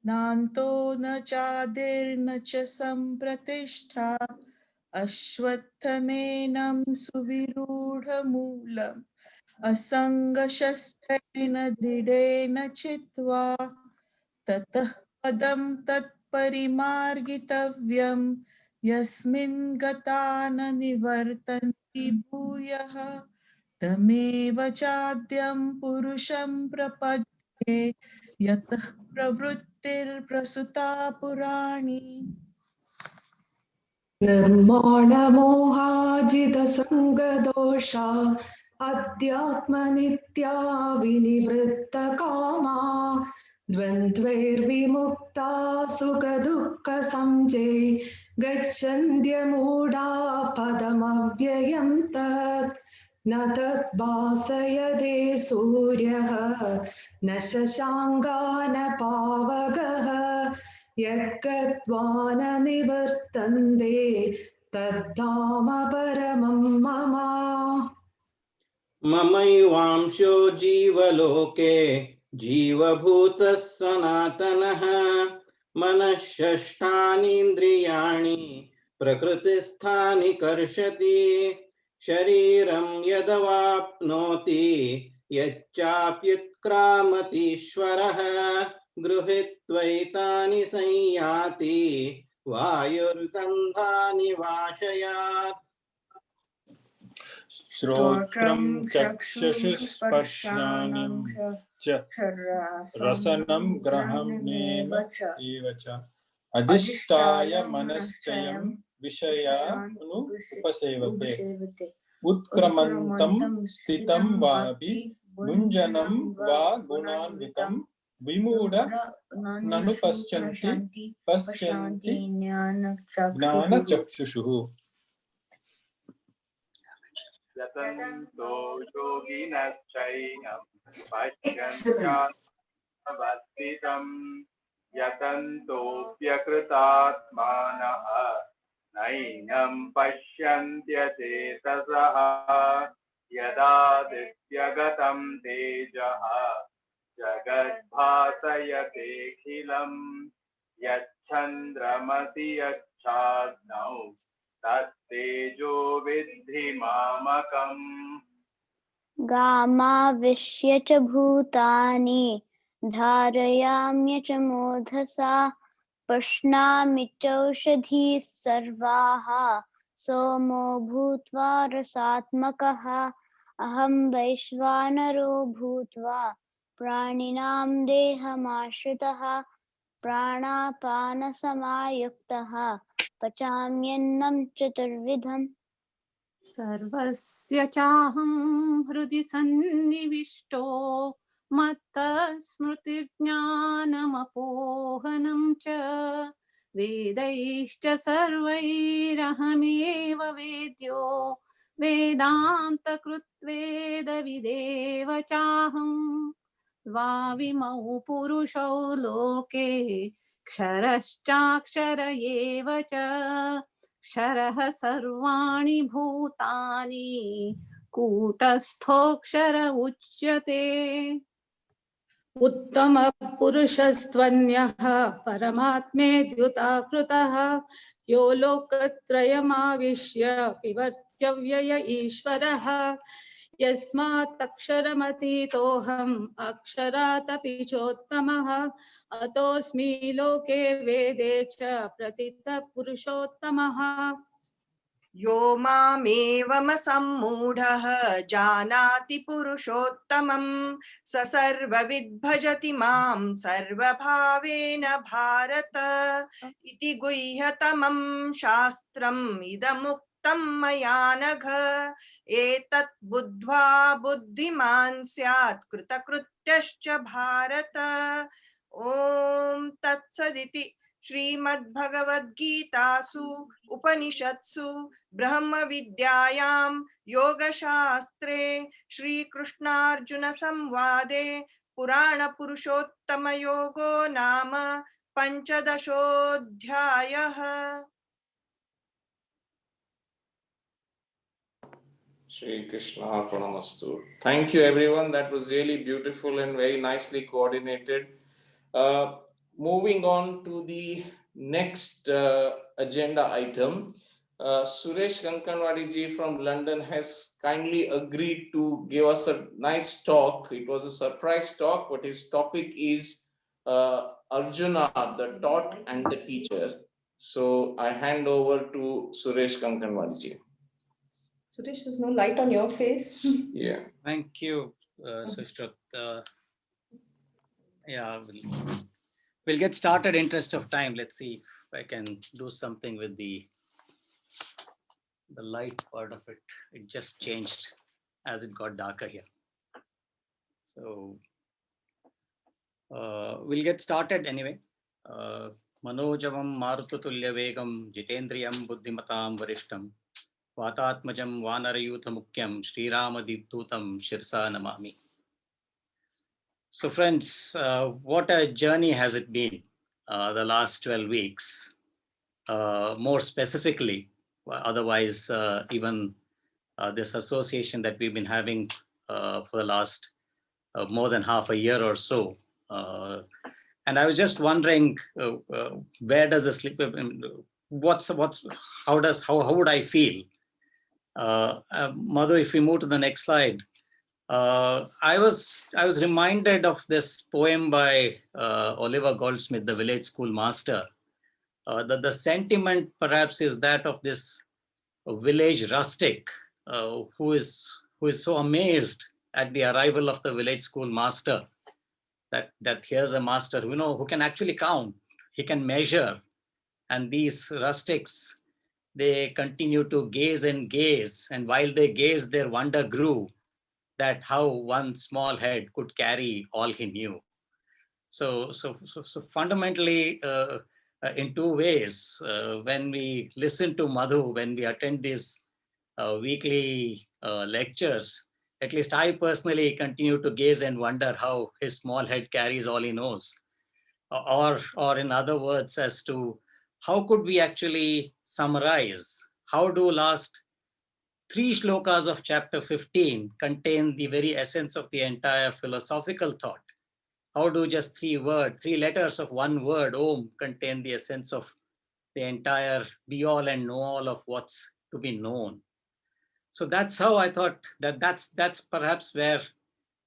नान्तो न चादिर्न च सम्प्रतिष्ठा अश्वत्थमेनं सुविरूढमूलम् असङ्गशस्त्रेण दृढेन चित्वा ततः पदं तत्परिमार्गितव्यं यस्मिन् गता न निवर्तन्ति भूयः तमेव चाद्यं पुरुषं प्रपद्ये यतः प्रवृत्तिर्प्रसुता पुराणी। निर्माणमोहाजितसङ्गदोषा अध्यात्मनित्या विनिवृत्तकामा द्वन्द्वैर्विमुक्ता सुखदुःखसंजे गच्छन्त्यमूढा पदमव्ययं तत् न तद्भासयते सूर्यः न शशाङ्को न पावकः यद्गत्वा न निवर्तन्ते तद्धाम परमं मम। ममैवांशो जीवलोके जीवभूतः सनातनः मनःषष्ठानीन्द्रियाणि प्रकृतिस्थानि कर्षति शरीरं यदवाप्नोति यच्चाप्युत्क्रामतीश्वरः गृहीत्वैतानि संयाति वायुर्गन्धानि वाशयात्। श्रोत्रं चक्षुस्पर्शनं च रसनं ग्रहणेन एव च अधिष्ठाय मनश्चयं विषयानुपसेवते उत्क्रमन्तं स्थितं वापि भुञ्जनं वा गुणान्वितं विमूढ ननु पश्यन्ति ज्ञानचक्षुषुः। यतन्तो योगिनश्चैनं पश्यन्त्यावस्थितं यतन्तोऽप्यकृतात्मानः नैनं पश्यन्त्यचेतसः यदादित्यगतं तेजः जगद्भासयतेऽखिलं यच्छन्द्रमसि यच्छाग्नौ तत्तेजो विद्धि मामकम्। गामाविश्य च भूतानि धारयाम्य च मोधसा पुष्णामि चौषधीः सर्वाः सोमो भूत्वा रसात्मकः अहं वैश्वानरो भूत्वा प्राणिनां देहमाश्रितः प्राणापानसमायुक्तः पचाम्यन्नं चतुर्विधम्। सर्वस्य चाहं हृदि सन्निविष्टो मत्तः स्मृतिर्ज्ञानमपोहनं च वेदैश्च सर्वैरहमेव वेद्यो वेदान्तकृत्वेदविदेव चाहं द्वाविमौ पुरुषौ लोके क्षरश्चाक्षर एव च क्षरः सर्वाणि भूतानि कूटस्थोऽक्षर उच्यते। उत्तम पुरुषस्त्वन्यः परमात्मेत्युदाहृतः यो लोकत्रयमाविश्य विवर्त्यव्यय ईश्वरः यस्मात् अक्षरमतीतोऽहम् अक्षरादपि चोत्तमः अतोऽस्मि लोके वेदे च प्रतितः पुरुषोत्तमः। यो मामेवमसम्मूढः जानाति पुरुषोत्तमं स सर्वविद् भजति मां सर्वभावेन भारत इति गुह्यतमं शास्त्रम् इदमुक्तं मया नघ एतत् बुद्ध्वा बुद्धिमान् स्यात् कृतकृत्यश्च भारत। ओम तत्सदिति श्रीमद्भगवद्गीतासु उपनिषत्सु ब्रह्म विद्यायां योगशास्त्रे श्रीकृष्णार्जुन संवादे पुराण पुरुषोत्तम योगो नाम पंचदशोऽध्यायः। Shri Krishna Arpanamastu. Thank you everyone. That was really beautiful and very nicely coordinated. Moving on to the next agenda item. Suresh Kankanwadi ji from London has kindly agreed to give us a nice talk. It was a surprise talk, but his topic is Arjuna, the taught and the teacher. So I hand over to Suresh Kankanwadi ji. Suresh, there's no light on your face. Yeah. Thank you, Sushruth. Yeah, we'll get started. Interest of time. Let's see if I can do something with the light part of it. It just changed as it got darker here. So we'll get started anyway. Manojavam Marutulya Vegam Jitendriyam Buddhimatam Varishtam Vatatmajam Vanarayutha Mukyam Sri Ramadiptutam Shirsa Namami. So friends, what a journey has it been the last 12 weeks. More specifically, otherwise even this association that we've been having for the last more than half a year or so. And I was just wondering, where does this slip? How would I feel? Madhu, if we move to the next slide. I was reminded of this poem by Oliver Goldsmith, The Village Schoolmaster. The sentiment perhaps is that of this village rustic who is so amazed at the arrival of the village schoolmaster that here's a master who can actually count, he can measure, and these rustics, they continue to gaze and gaze, and while they gaze, their wonder grew that how one small head could carry all he knew. So fundamentally, in two ways, when we listen to Madhu, when we attend these weekly lectures, at least I personally continue to gaze and wonder how his small head carries all he knows. Or in other words, as to how could we actually summarize? How do last 3 shlokas of chapter 15 contain the very essence of the entire philosophical thought? How do just 3 letters of one word, Om, contain the essence of the entire be all and know all of what's to be known? So that's how I thought that's perhaps where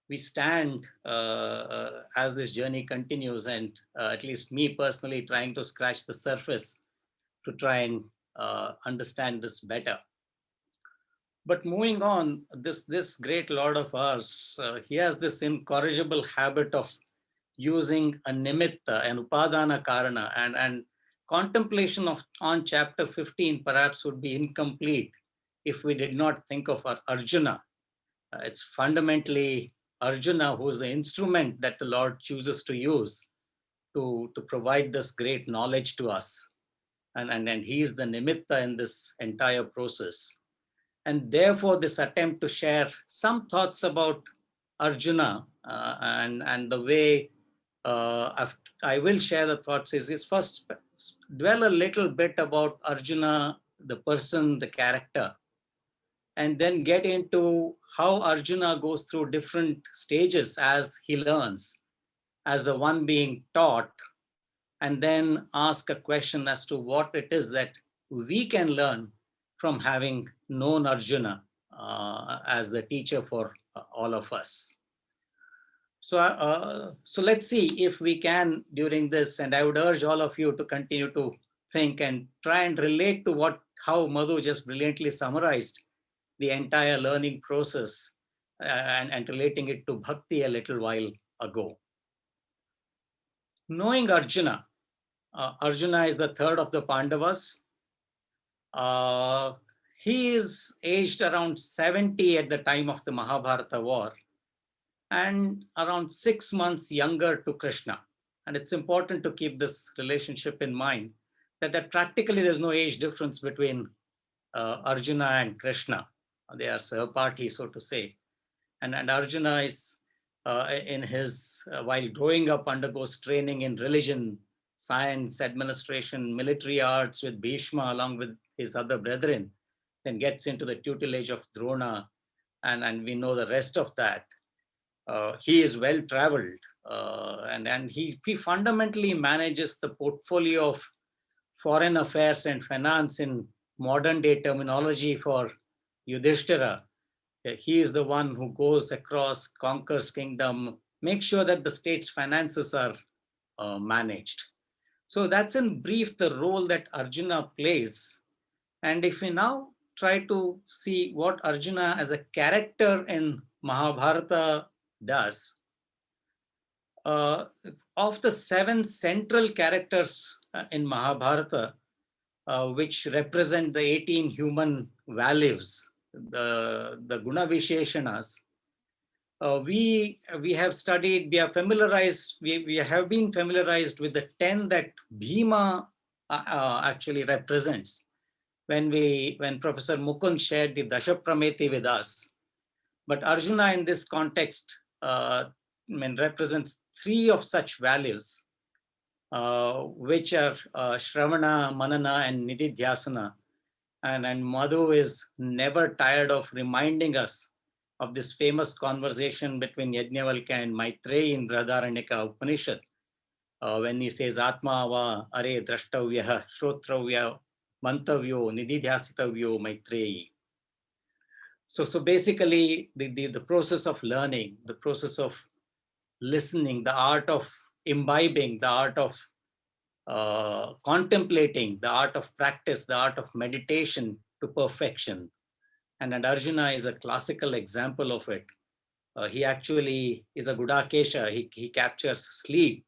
we stand as this journey continues, and at least me personally trying to scratch the surface to try and understand this better. But moving on, this great Lord of ours, he has this incorrigible habit of using a nimitta, an upadana karana, and contemplation on chapter 15 perhaps would be incomplete if we did not think of our Arjuna. It's fundamentally Arjuna who is the instrument that the Lord chooses to use to provide this great knowledge to us. And he is the nimitta in this entire process. And therefore, this attempt to share some thoughts about Arjuna and the way I will share the thoughts is first dwell a little bit about Arjuna, the person, the character, and then get into how Arjuna goes through different stages as he learns, as the one being taught, and then ask a question as to what it is that we can learn from having known Arjuna as the teacher for all of us. So let's see if we can during this, and I would urge all of you to continue to think and try and relate to how Madhu just brilliantly summarized the entire learning process and relating it to bhakti a little while ago. Knowing Arjuna, Arjuna is the third of the Pandavas. He is aged around 70 at the time of the Mahabharata war and around 6 months younger to Krishna. And it's important to keep this relationship in mind, that practically there's no age difference between Arjuna and Krishna. They are sahapati, so to say. And Arjuna is, in his, while growing up, undergoes training in religion, science, administration, military arts with Bhishma along with his other brethren, then gets into the tutelage of Drona, and we know the rest of that. He is well traveled, and he fundamentally manages the portfolio of foreign affairs and finance in modern day terminology for Yudhishthira. He is the one who goes across, conquers kingdom, makes sure that the state's finances are managed. So that's in brief the role that Arjuna plays. And if we now try to see what Arjuna as a character in Mahabharata does, of the 7 central characters in Mahabharata, which represent the 18 human values, the Guna Visheshanas, we have studied, we are familiarized, we have been familiarized with the 10 that Bhima actually represents. When Professor Mukund shared the Dashaprameti with us, but Arjuna in this context represents 3 of such values, which are Shravana, Manana, and Nididhyasana. And Madhu is never tired of reminding us of this famous conversation between Yajnavalkya and Maitreyi in Brihadaranyaka Upanishad, when he says, Atma va are drashtavya, shrotravya, mantavyo, nididhyasitavyo, Maitreyi. So basically, the process of learning, the process of listening, the art of imbibing, the art of contemplating, the art of practice, the art of meditation to perfection. And Arjuna is a classical example of it. He actually is a Gudakesha. He captures sleep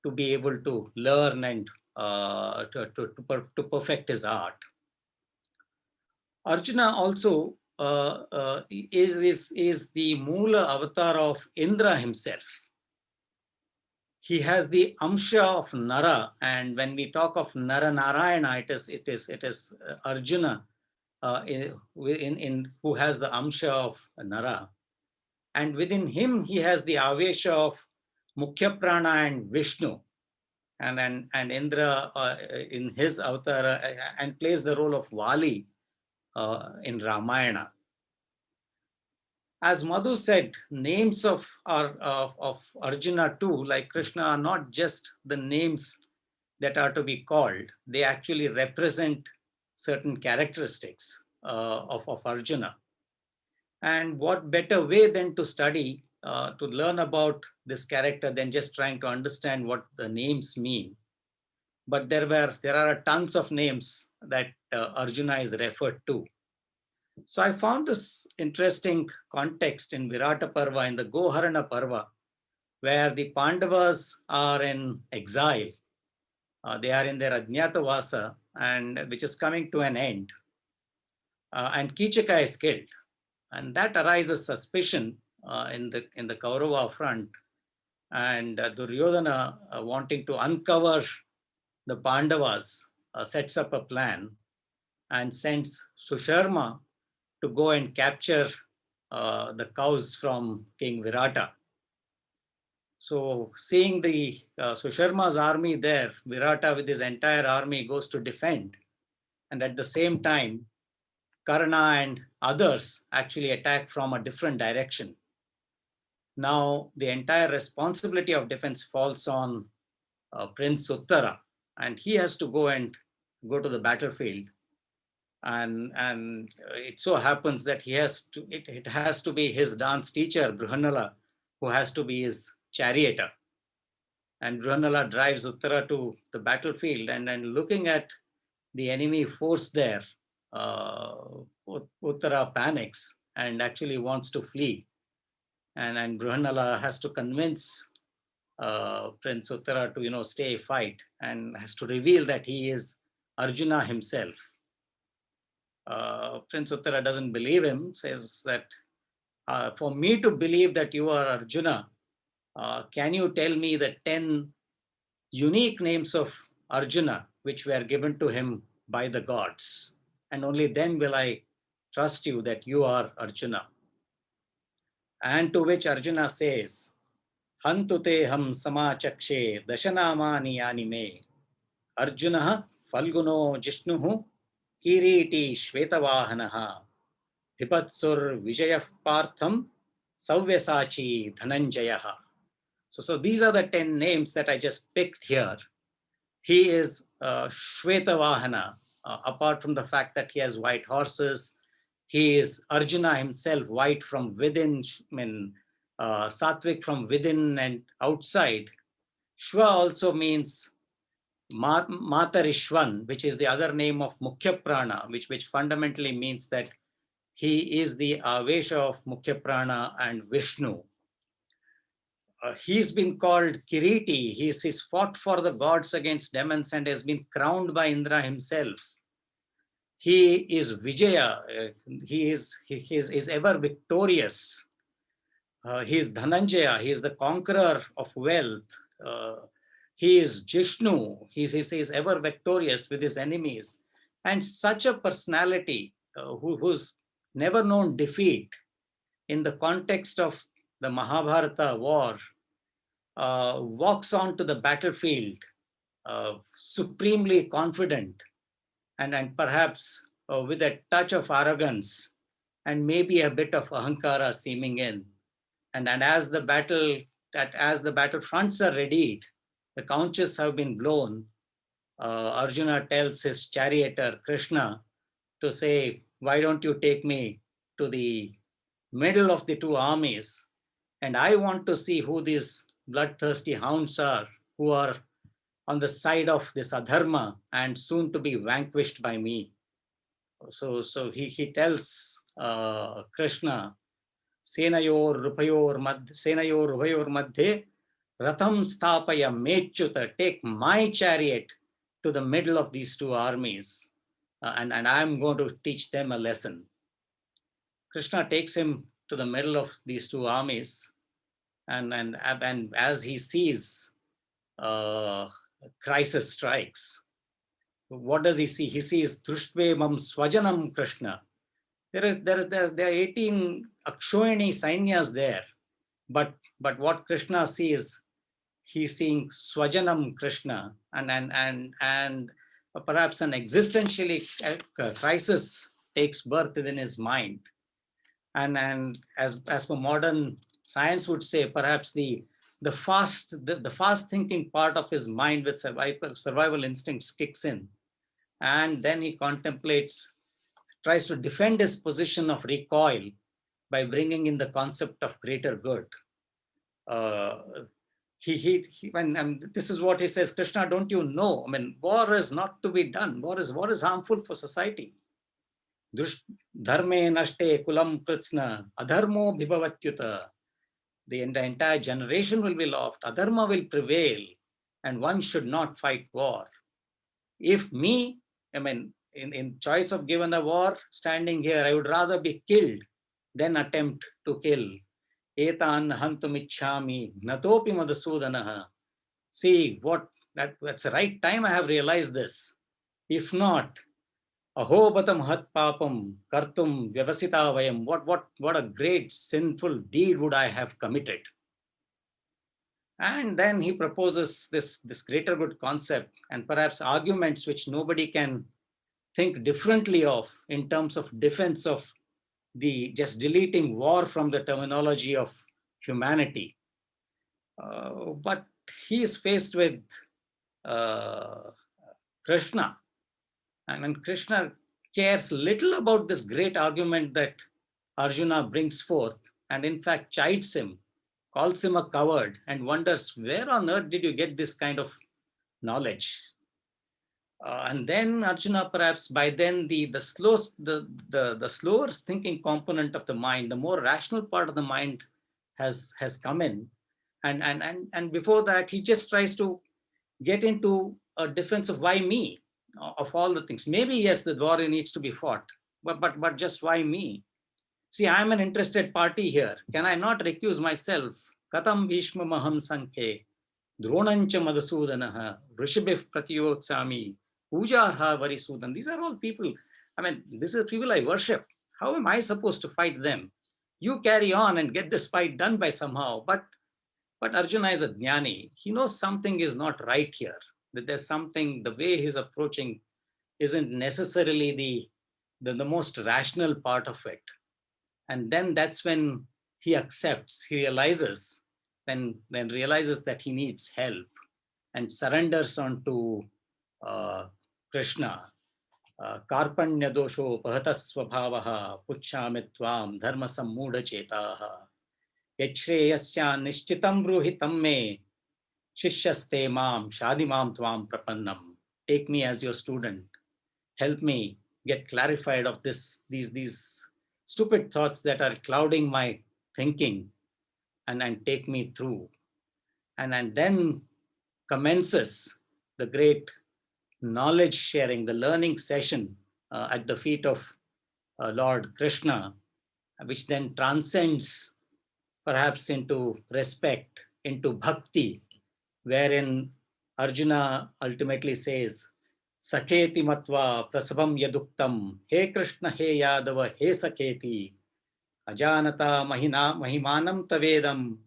to be able to learn and to perfect his art. Arjuna also is the Mula avatar of Indra himself. He has the Amsha of Nara, and when we talk of Nara Narayana, it is Arjuna who has the Amsha of Nara, and within him he has the Avesha of Mukhya Prana and Vishnu, and Indra in his avatar and plays the role of Vali in Ramayana. As Madhu said, names of Arjuna too, like Krishna, are not just the names that are to be called. They actually represent certain characteristics of Arjuna. And what better way than to study, to learn about this character than just trying to understand what the names mean. But there are tons of names that Arjuna is referred to. So I found this interesting context in Virata Parva, in the Goharana Parva, where the Pandavas are in exile. They are in their Ajñatavasa, and which is coming to an end. And Kichaka is killed. And that arises suspicion in the Kaurava front. And Duryodhana, wanting to uncover the Pandavas, sets up a plan and sends Susharma to go and capture the cows from King Virata. So seeing the Susharma's army there, Virata with his entire army goes to defend. And at the same time, Karna and others actually attack from a different direction. Now the entire responsibility of defense falls on Prince Uttara, and he has to go to the battlefield. And it so happens that it has to be his dance teacher, Bruhanala, who has to be his charioteer. And Bruhanala drives Uttara to the battlefield, and then looking at the enemy force there, Uttara panics and actually wants to flee. And Bruhanala has to convince Prince Uttara to stay fight, and has to reveal that he is Arjuna himself. Prince Uttara doesn't believe him, says that for me to believe that you are Arjuna, can you tell me the 10 unique names of Arjuna which were given to him by the gods? And only then will I trust you that you are Arjuna. And to which Arjuna says, Hantute ham samachakshe dashanamani anime Arjuna falguno jishnuhu Kiriti Shvetavahanaha Hipatsur Vijayah Partham Savyasachi Dhananjayaha. So these are the 10 names that I just picked here. He is Shvetavahana, apart from the fact that he has white horses. He is Arjuna himself, white from within, Sattvic from within and outside. Shva also means Matarishwan, which is the other name of Mukhya Prana, which fundamentally means that he is the Avesha of Mukhya Prana and Vishnu. He's been called Kiriti. He's fought for the gods against demons and has been crowned by Indra himself. He is Vijaya. He is ever victorious. He is Dhananjaya. He is the conqueror of wealth. He is Jishnu. He is ever victorious with his enemies. And such a personality who's never known defeat in the context of the Mahabharata war, walks onto the battlefield supremely confident and perhaps with a touch of arrogance and maybe a bit of ahankara seeming in. And as the battle fronts are readied, the conches have been blown, Arjuna tells his charioteer Krishna to say, why don't you take me to the middle of the two armies? And I want to see who these bloodthirsty hounds are, who are on the side of this adharma and soon to be vanquished by me. So he tells Krishna, Senayor Rupayor Madhye Ratham Stapaya Mechuta, take my chariot to the middle of these two armies, and I'm going to teach them a lesson. Krishna takes him to the middle of these two armies, and as he sees crisis strikes, what does he see? He sees Drushtve Swajanam Krishna. There are 18 Akshoyani Sainyas there, but what Krishna sees, he's seeing Swajanam Krishna, and perhaps an existentially crisis takes birth within his mind. And as per modern science would say, perhaps the fast thinking part of his mind with survival instincts kicks in, and then he tries to defend his position of recoil by bringing in the concept of greater good. This is what he says, Krishna, don't you know? I mean, war is not to be done. War is harmful for society. Dharme nashte kulam kritsna adharmo bhibhavatyuta. The entire generation will be lost. Adharma will prevail, and one should not fight war. If me, in choice of given a war, standing here, I would rather be killed than attempt to kill. Etan hantumichhami natopi madhusudanaha. See, that's the right time I have realized this. If not, aho batam hat papam kartum vyavasita vayam. What a great sinful deed would I have committed. And then he proposes this greater good concept and perhaps arguments which nobody can think differently of in terms of defense of just deleting war from the terminology of humanity. But he is faced with Krishna, and Krishna cares little about this great argument that Arjuna brings forth, and in fact chides him, calls him a coward, and wonders, where on earth did you get this kind of knowledge? And then Arjuna, perhaps by then the slower thinking component of the mind, the more rational part of the mind has come in, and before that he just tries to get into a defense of why me, of all the things. Maybe yes, the war needs to be fought, but just why me? See, I'm an interested party here. Can I not recuse myself? Katam Bhishma Maham Sankhe, Dronancha Madhusudanaha, Rishabhif Pratyotsami, Pujarha Varisudan. These are all people. This is people I worship. How am I supposed to fight them? You carry on and get this fight done by somehow. But Arjuna is a jnani. He knows something is not right here. That there's something, the way he's approaching isn't necessarily the most rational part of it. And then that's when he accepts, he realizes, then realizes that he needs help and surrenders onto Krishna. Karpanya dosho pahatasvabhavaha puchhamitvam dharma sammuda chetaha yachreyasya nishchitam bruhitam me Shishyaste mam shadimam tvam prapannam. Take me as your student. Help me get clarified of these stupid thoughts that are clouding my thinking, and take me through. And then commences the great knowledge sharing, the learning session at the feet of Lord Krishna, which then transcends perhaps into respect, into bhakti, wherein Arjuna ultimately says, Sakheti matva prasabam yaduktam, He Krishna, He Yadava, He Sakheti, Ajanata mahimanam tavedam,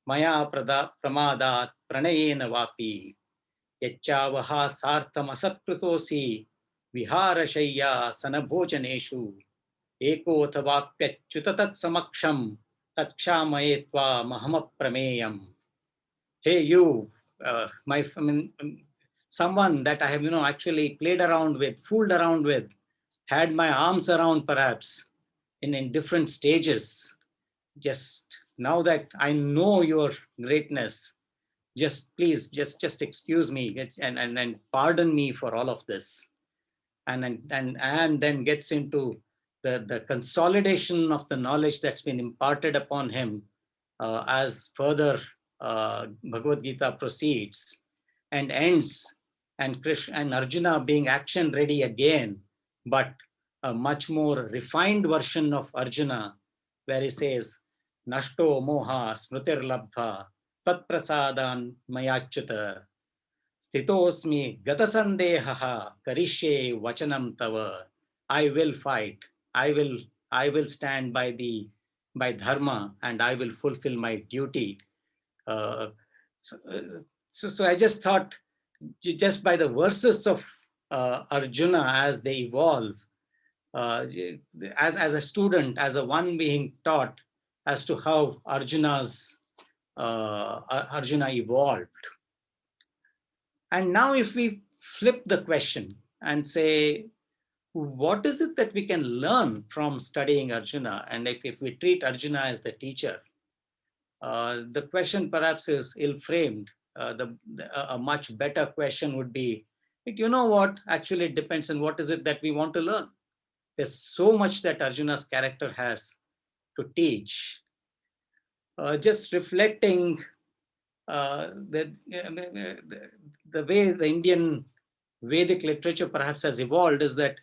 Maya pramadat pranayena vapi, Yachavaha sartam asatkritosi, Viharashaya sanabhojaneshu, Eko tavapyachyutatat samaksham, Takshamayetva mahamaprameyam. Hey, you, someone that I have, actually played around with, fooled around with, had my arms around perhaps in different stages. Just now that I know your greatness, just please, just excuse me and pardon me for all of this. And then gets into the consolidation of the knowledge that's been imparted upon him as further Bhagavad Gita proceeds and ends, and Krishna and Arjuna being action ready again, but a much more refined version of Arjuna, where he says, Nashto moha smrutir labdha tat prasadan mayachyuta stitosmi gatasandehaha karishye vachanam tava. I will fight. I will stand by dharma, and I will fulfill my duty. So I just thought, just by the verses of Arjuna as they evolve, as a student, as a one being taught as to how Arjuna evolved. And now if we flip the question and say, what is it that we can learn from studying Arjuna? And if we treat Arjuna as the teacher, the question perhaps is ill-framed. A much better question would be, you know what, actually it depends on what is it that we want to learn. There's so much that Arjuna's character has to teach. Just reflecting the way the Indian Vedic literature perhaps has evolved is that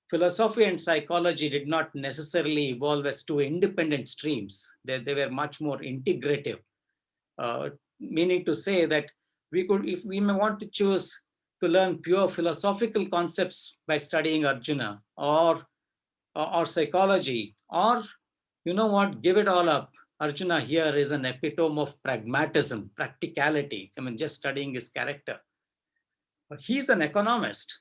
philosophy and psychology did not necessarily evolve as two independent streams. They were much more integrative, meaning to say that if we may want to choose to learn pure philosophical concepts by studying Arjuna or psychology, or you know what, give it all up. Arjuna here is an epitome of pragmatism, practicality. I mean, just studying his character. He's an economist,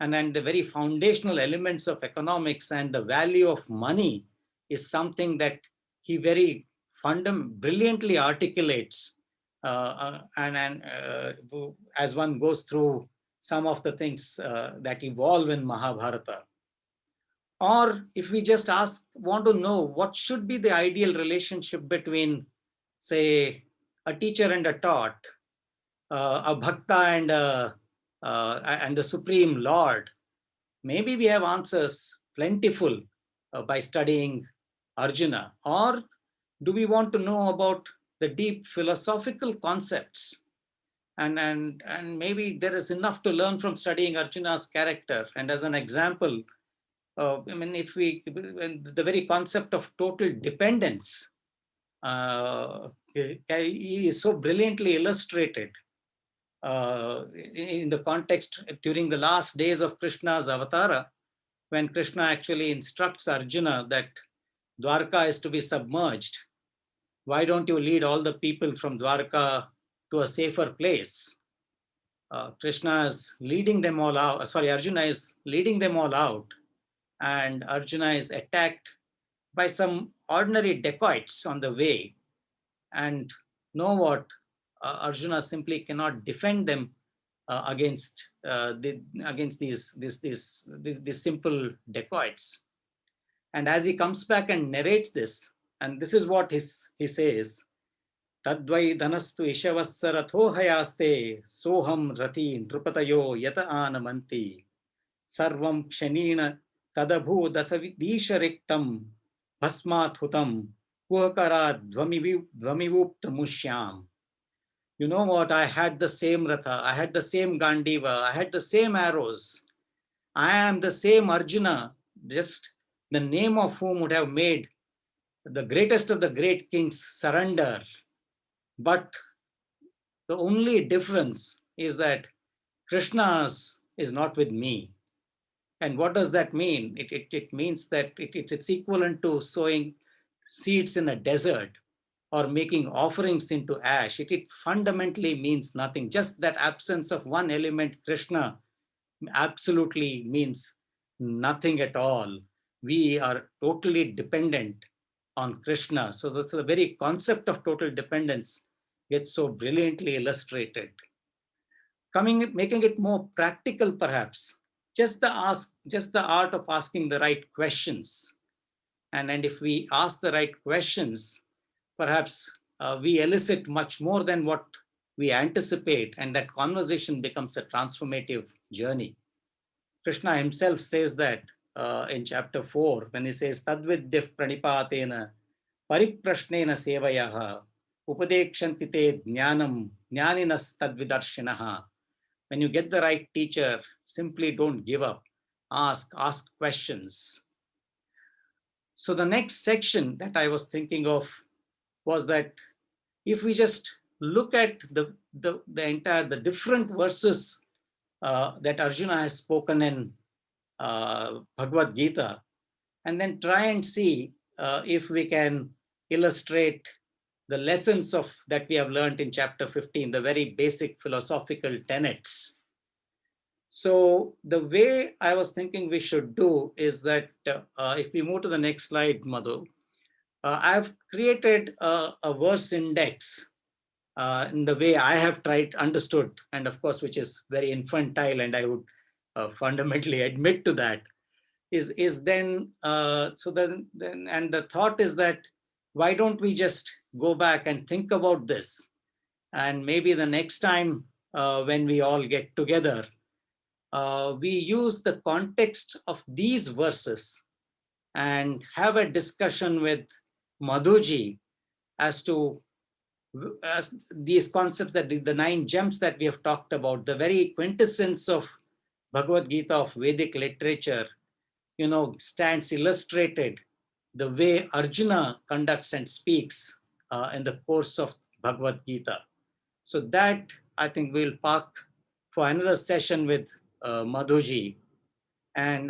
and the very foundational elements of economics and the value of money is something that he very brilliantly articulates, as one goes through some of the things that evolve in Mahabharata. Or if we just want to know what should be the ideal relationship between, say, a teacher and a taught, a bhakta and the Supreme Lord, maybe we have answers plentiful by studying Arjuna. Or do we want to know about the deep philosophical concepts? And maybe there is enough to learn from studying Arjuna's character. And as an example, the very concept of total dependence is so brilliantly illustrated in the context during the last days of Krishna's avatara, when Krishna actually instructs Arjuna that Dwarka is to be submerged. Why don't you lead all the people from Dwarka to a safer place? Arjuna is leading them all out, and Arjuna is attacked by some ordinary dacoits on the way. And know what? Arjuna simply cannot defend them against these simple dacoits. And as he comes back and narrates this, and this is what he says, Tadvai dhanastu ishavassarato hayaste soham rati nrupatayo yata anamanti sarvam kshanina tadabhu dasavidishariktam bhasmat hutam kuhakarat dvamivupta mushyam. You know what? I had the same Ratha, I had the same Gandiva, I had the same arrows. I am the same Arjuna, just the name of whom would have made the greatest of the great kings surrender. But the only difference is that Krishna's is not with me. And what does that mean? It means that it's equivalent to sowing seeds in a desert or making offerings into ash. It fundamentally means nothing. Just that absence of one element, Krishna, absolutely means nothing at all. We are totally dependent on Krishna. So that's the very concept of total dependence gets so brilliantly illustrated. Making it more practical, perhaps, just the art of asking the right questions. And if we ask the right questions, perhaps we elicit much more than what we anticipate, and that conversation becomes a transformative journey. Krishna himself says that in chapter 4, when he says, Tadvidyah pranipatena pariprashnena sevayaha upadekshanti te jnanam jnaninas tadvidarshinaha. When you get the right teacher, simply don't give up. Ask questions. So the next section that I was thinking of was that if we just look at the different verses that Arjuna has spoken in Bhagavad Gita, and then try and see if we can illustrate the lessons that we have learned in chapter 15, the very basic philosophical tenets. So the way I was thinking we should do is that if we move to the next slide, Madhu, I've created a verse index in the way I have understood, and of course, which is very infantile, and I would fundamentally admit to that, and the thought is that why don't we just go back and think about this, and maybe the next time when we all get together, we use the context of these verses and have a discussion with Madhuji as to these concepts, that the 9 gems that we have talked about, the very quintessence of Bhagavad Gita, of Vedic literature, stands illustrated the way Arjuna conducts and speaks in the course of Bhagavad Gita. So that I think we'll park for another session with Madhuji. And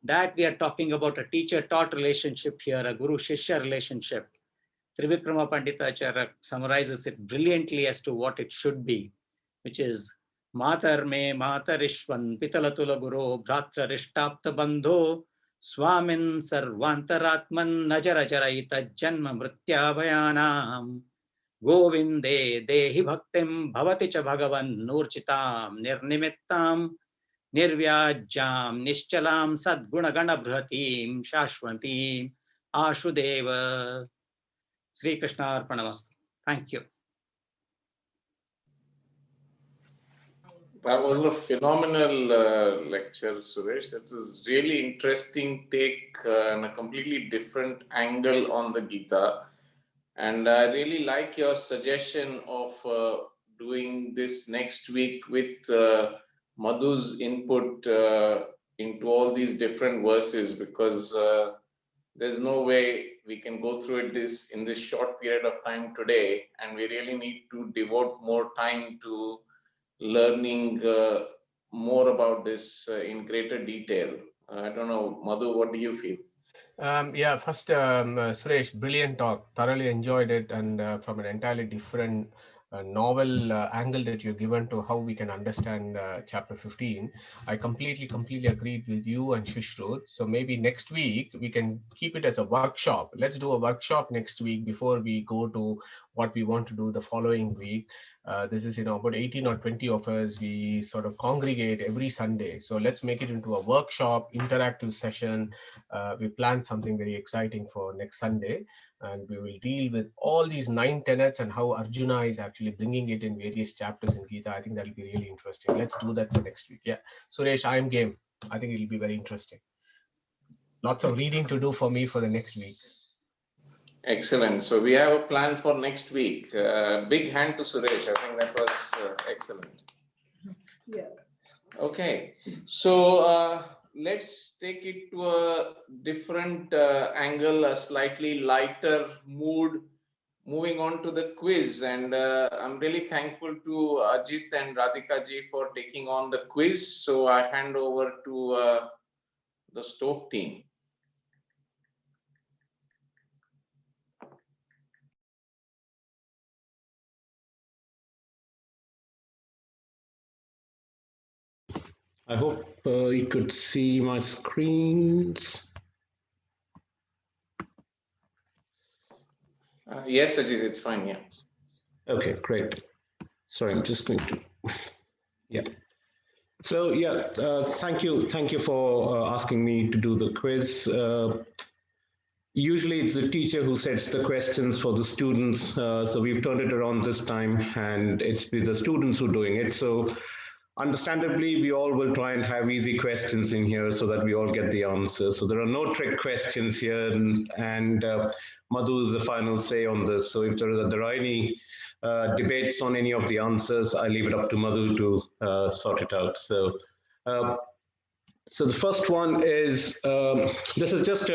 that we are talking about a teacher-taught relationship here, a guru-shishya relationship. Trivikrama Panditacharya summarizes it brilliantly as to what it should be, which is Matar me matarishwan pitalatula guru bhratra rishtapta bandho swamin sarvantaratman najarajaraita janma mrityabhayanam govinde dehi bhaktim bhavati cha bhagavan nurchitam nirnimittam nirvyajyam nishchalam sadgunagana bhratim shashwantim ashudeva. Sri Krishna Arpanamastu. Thank you. That was a phenomenal lecture, Suresh. That was really interesting take and a completely different angle on the Gita. And I really like your suggestion of doing this next week with Madhu's input into all these different verses, because there's no way we can go through it in this short period of time today, and we really need to devote more time to learning more about this in greater detail. I don't know, Madhu, what do you feel? Yeah, first, Suresh, brilliant talk. Thoroughly enjoyed it, and from an entirely different novel angle that you've given to how we can understand chapter 15. I completely agreed with you and Shushruth. So maybe next week we can keep it as a workshop. Let's do a workshop next week before we go to what we want to do the following week. This is, about 18 or 20 of us. We sort of congregate every Sunday. So let's make it into a workshop, interactive session. We plan something very exciting for next Sunday. And we will deal with all these 9 tenets and how Arjuna is actually bringing it in various chapters in Gita. I think that'll be really interesting. Let's do that for next week. Yeah, Suresh, I am game. I think it'll be very interesting. Lots of reading to do for me for the next week. Excellent. So we have a plan for next week. Big hand to Suresh. I think that was excellent. Yeah. Okay. So let's take it to a different angle, a slightly lighter mood, moving on to the quiz. And I'm really thankful to Ajit and Radhika ji for taking on the quiz. So I hand over to the Stoke team. I hope you could see my screens. Yes, Ajit, it's fine. Yeah. Okay, great. Sorry, I'm just going to, yeah. So yeah, thank you for asking me to do the quiz. Usually it's the teacher who sets the questions for the students. So we've turned it around this time and it's with the students who are doing it. So understandably, we all will try and have easy questions in here so that we all get the answers. So there are no trick questions here, and Madhu is the final say on this. So if there are any debates on any of the answers, I leave it up to Madhu to sort it out. So, so the first one is, this is just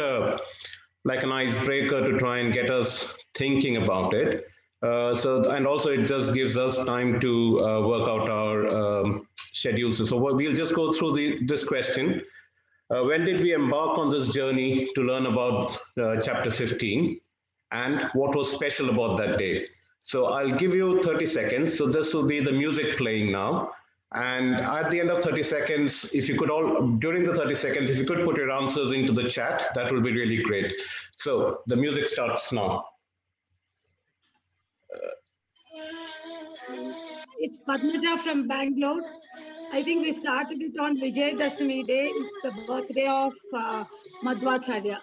like an icebreaker to try and get us thinking about it. And also it just gives us time to work out our schedules. So we'll just go through this question. When did we embark on this journey to learn about chapter 15, and what was special about that day? So I'll give you 30 seconds. So this will be the music playing now. And at the end of 30 seconds, if you could during the 30 seconds, if you could put your answers into the chat, that will be really great. So the music starts now. It's Padmaja from Bangalore. I think we started it on Vijay Dasami Day. It's the birthday of Madhvacharya.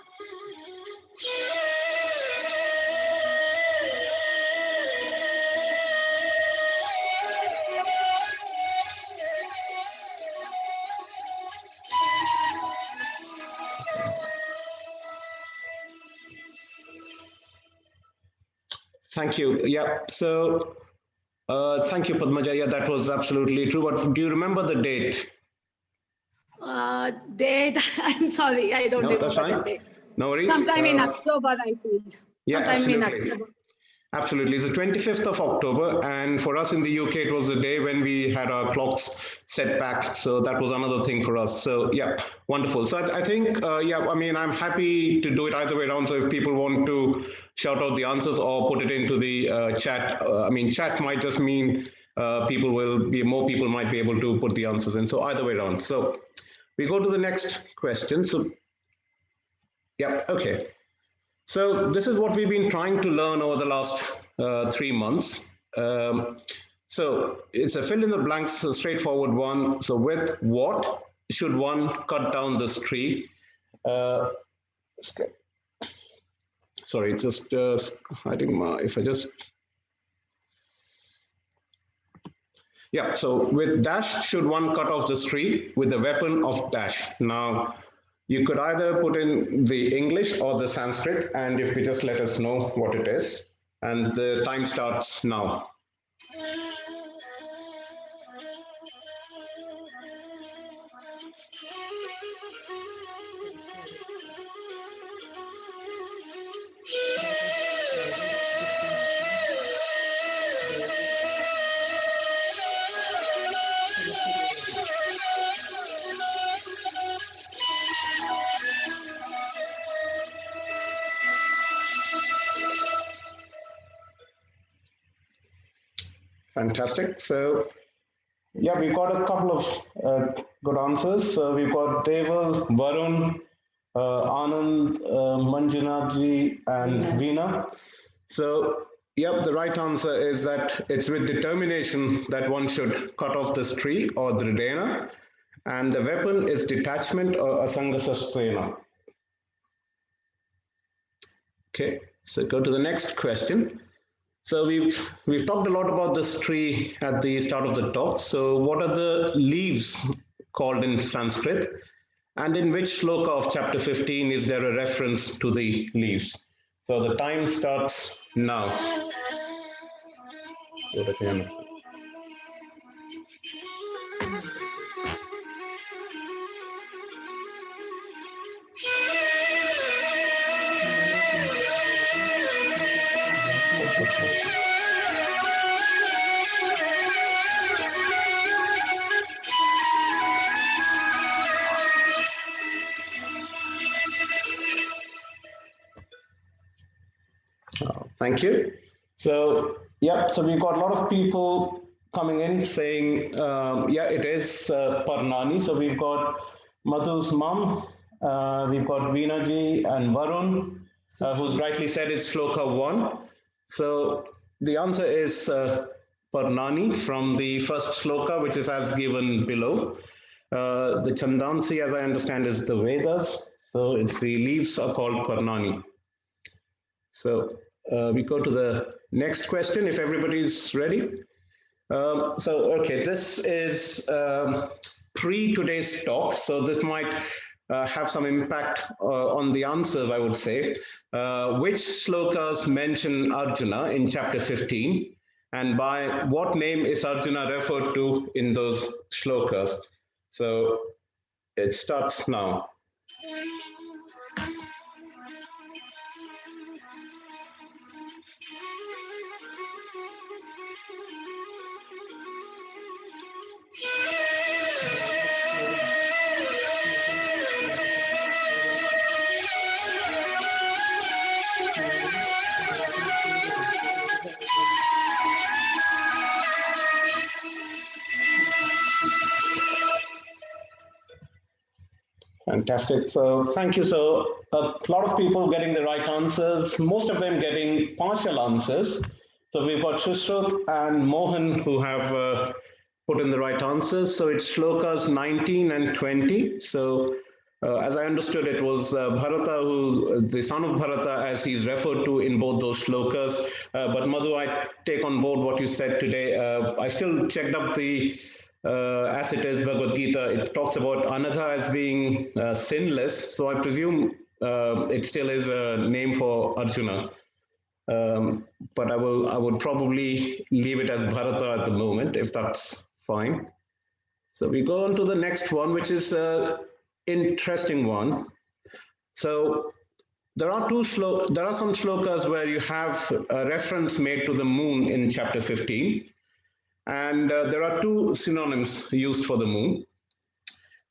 Thank you. Yeah. So thank you, Padmaja. Yeah, that was absolutely true. But do you remember the date? Date? I'm sorry, I don't remember the date. No worries. Sometime in October, I feel. Yeah, sometime absolutely. in October. Absolutely. It's the 25th of October. And for us in the UK, it was the day when we had our clocks set back. So that was another thing for us. So yeah, wonderful. So I think, yeah, I mean, I'm happy to do it either way around. So if people want to shout out the answers or put it into the chat, I mean, chat might just mean more people might be able to put the answers in. So either way around. So we go to the next question. So yeah, okay. So this is what we've been trying to learn over the last 3 months. So it's a fill in the blanks, a straightforward one. So with what should one cut down this tree? Sorry, just hiding my, if I just, yeah, so with dash should one cut off this tree with the weapon of dash. Now, you could either put in the English or the Sanskrit, and if you just let us know what it is, and the time starts now. Fantastic. So, yeah, we've got a couple of good answers. So we've got Deval, Varun, Anand, Manjunathji, and Veena. So, yep, the right answer is that it's with determination that one should cut off this tree or the Dridena, and the weapon is detachment or Asanga Sastrena. Okay, So go to the next question. So we've talked a lot about this tree at the start of the talk. So what are the leaves called in Sanskrit? And in which shloka of chapter 15 is there a reference to the leaves? So the time starts now. Thank you. So, yeah, so we've got a lot of people coming in saying, yeah, it is Parnani. So we've got Madhu's mom, we've got Veena-ji and Varun, who's rightly said it's Shloka 1. So the answer is Parnani from the first Shloka, which is as given below. The Chandansi, as I understand, is the Vedas. So it's the leaves are called Parnani. So we go to the next question, if everybody's ready. Okay, this is pre-today's talk, so this might have some impact on the answers, I would say. Which shlokas mention Arjuna in chapter 15, and by what name is Arjuna referred to in those shlokas? So it starts now. Fantastic. So thank you. So a lot of people getting the right answers, most of them getting partial answers. So we've got Shushrut and Mohan who have put in the right answers. So it's shlokas 19 and 20. So as I understood, it was Bharata, who the son of Bharata, as he's referred to in both those shlokas. But Madhu, I take on board what you said today. I still checked up the as it is Bhagavad Gita, it talks about Anagha as being sinless. So I presume it still is a name for Arjuna. But I would probably leave it as Bharata at the moment, if that's fine. So we go on to the next one, which is an interesting one. So there are some shlokas where you have a reference made to the moon in chapter 15. And there are two synonyms used for the moon.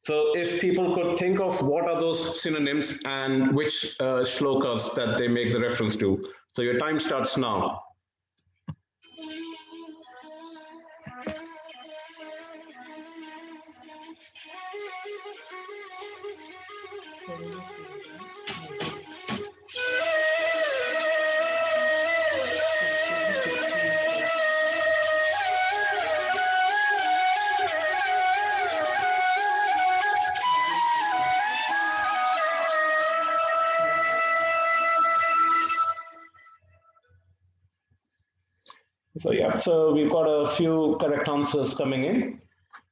So if people could think of what are those synonyms and which shlokas that they make the reference to. So your time starts now. So yeah, so we've got a few correct answers coming in,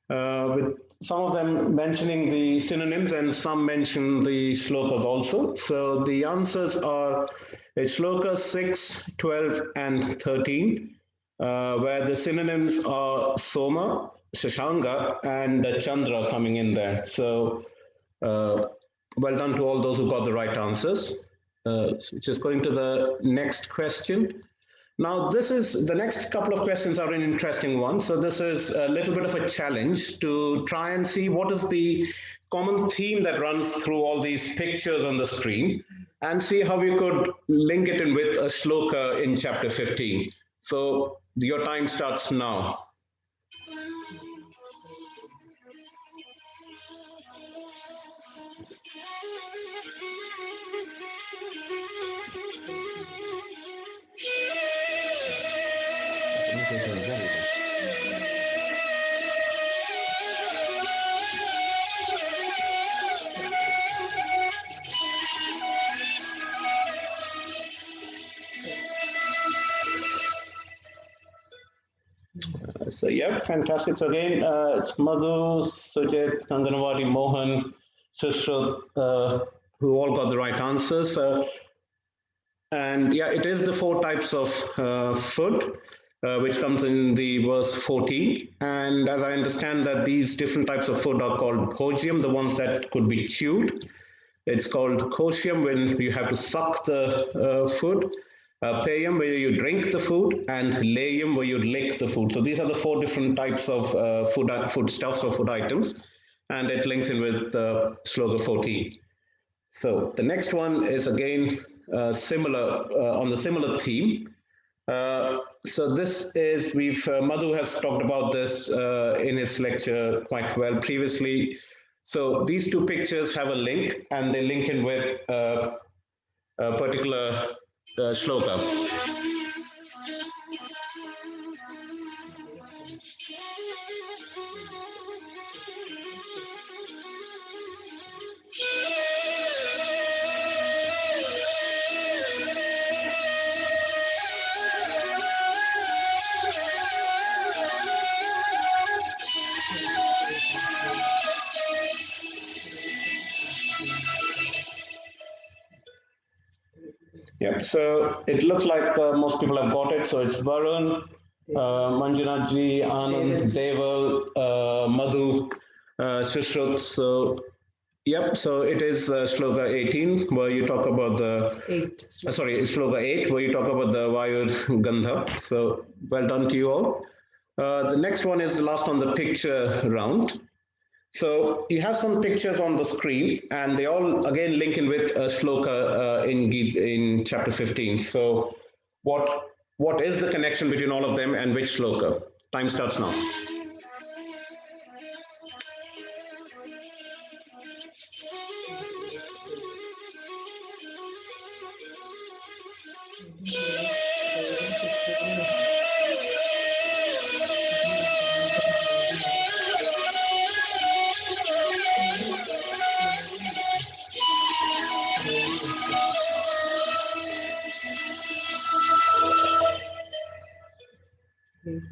with some of them mentioning the synonyms and some mention the shlokas also. So the answers are shlokas 6, 12, and 13, where the synonyms are Soma, Shashanga, and Chandra coming in there. So well done to all those who got the right answers. Just going to the next question. Now, the next couple of questions are an interesting one. So this is a little bit of a challenge to try and see what is the common theme that runs through all these pictures on the screen and see how we could link it in with a shloka in chapter 15. So your time starts now. So yeah, fantastic. So again, it's Madhu, Sujit, Kanganawadi, Mohan, Sushrut, who all got the right answers. And yeah, it is the 4 types of food, which comes in the verse 14. And as I understand that these different types of food are called bhojiam, the ones that could be chewed. It's called koshyam when you have to suck the food, payam where you drink the food, and layam where you lick the food. So these are the 4 different types of foodstuffs or food items, and it links in with sloka 14. So the next one is again similar on the similar theme. So this is Madhu has talked about this in his lecture quite well previously. So these 2 pictures have a link, and they link in with a particular shloka. Yeah, so it looks like most people have got it. So it's Varun, Manjunathji, Anand, Deval, Madhu, Sushrut. So yep, so it is shloka 18 where you talk about the shloka 8 where you talk about the Vayur Gandha. So well done to you all. The next one is the last on the picture round. So you have some pictures on the screen, and they all again link in with a shloka in chapter 15. So what is the connection between all of them and which shloka? Time starts now.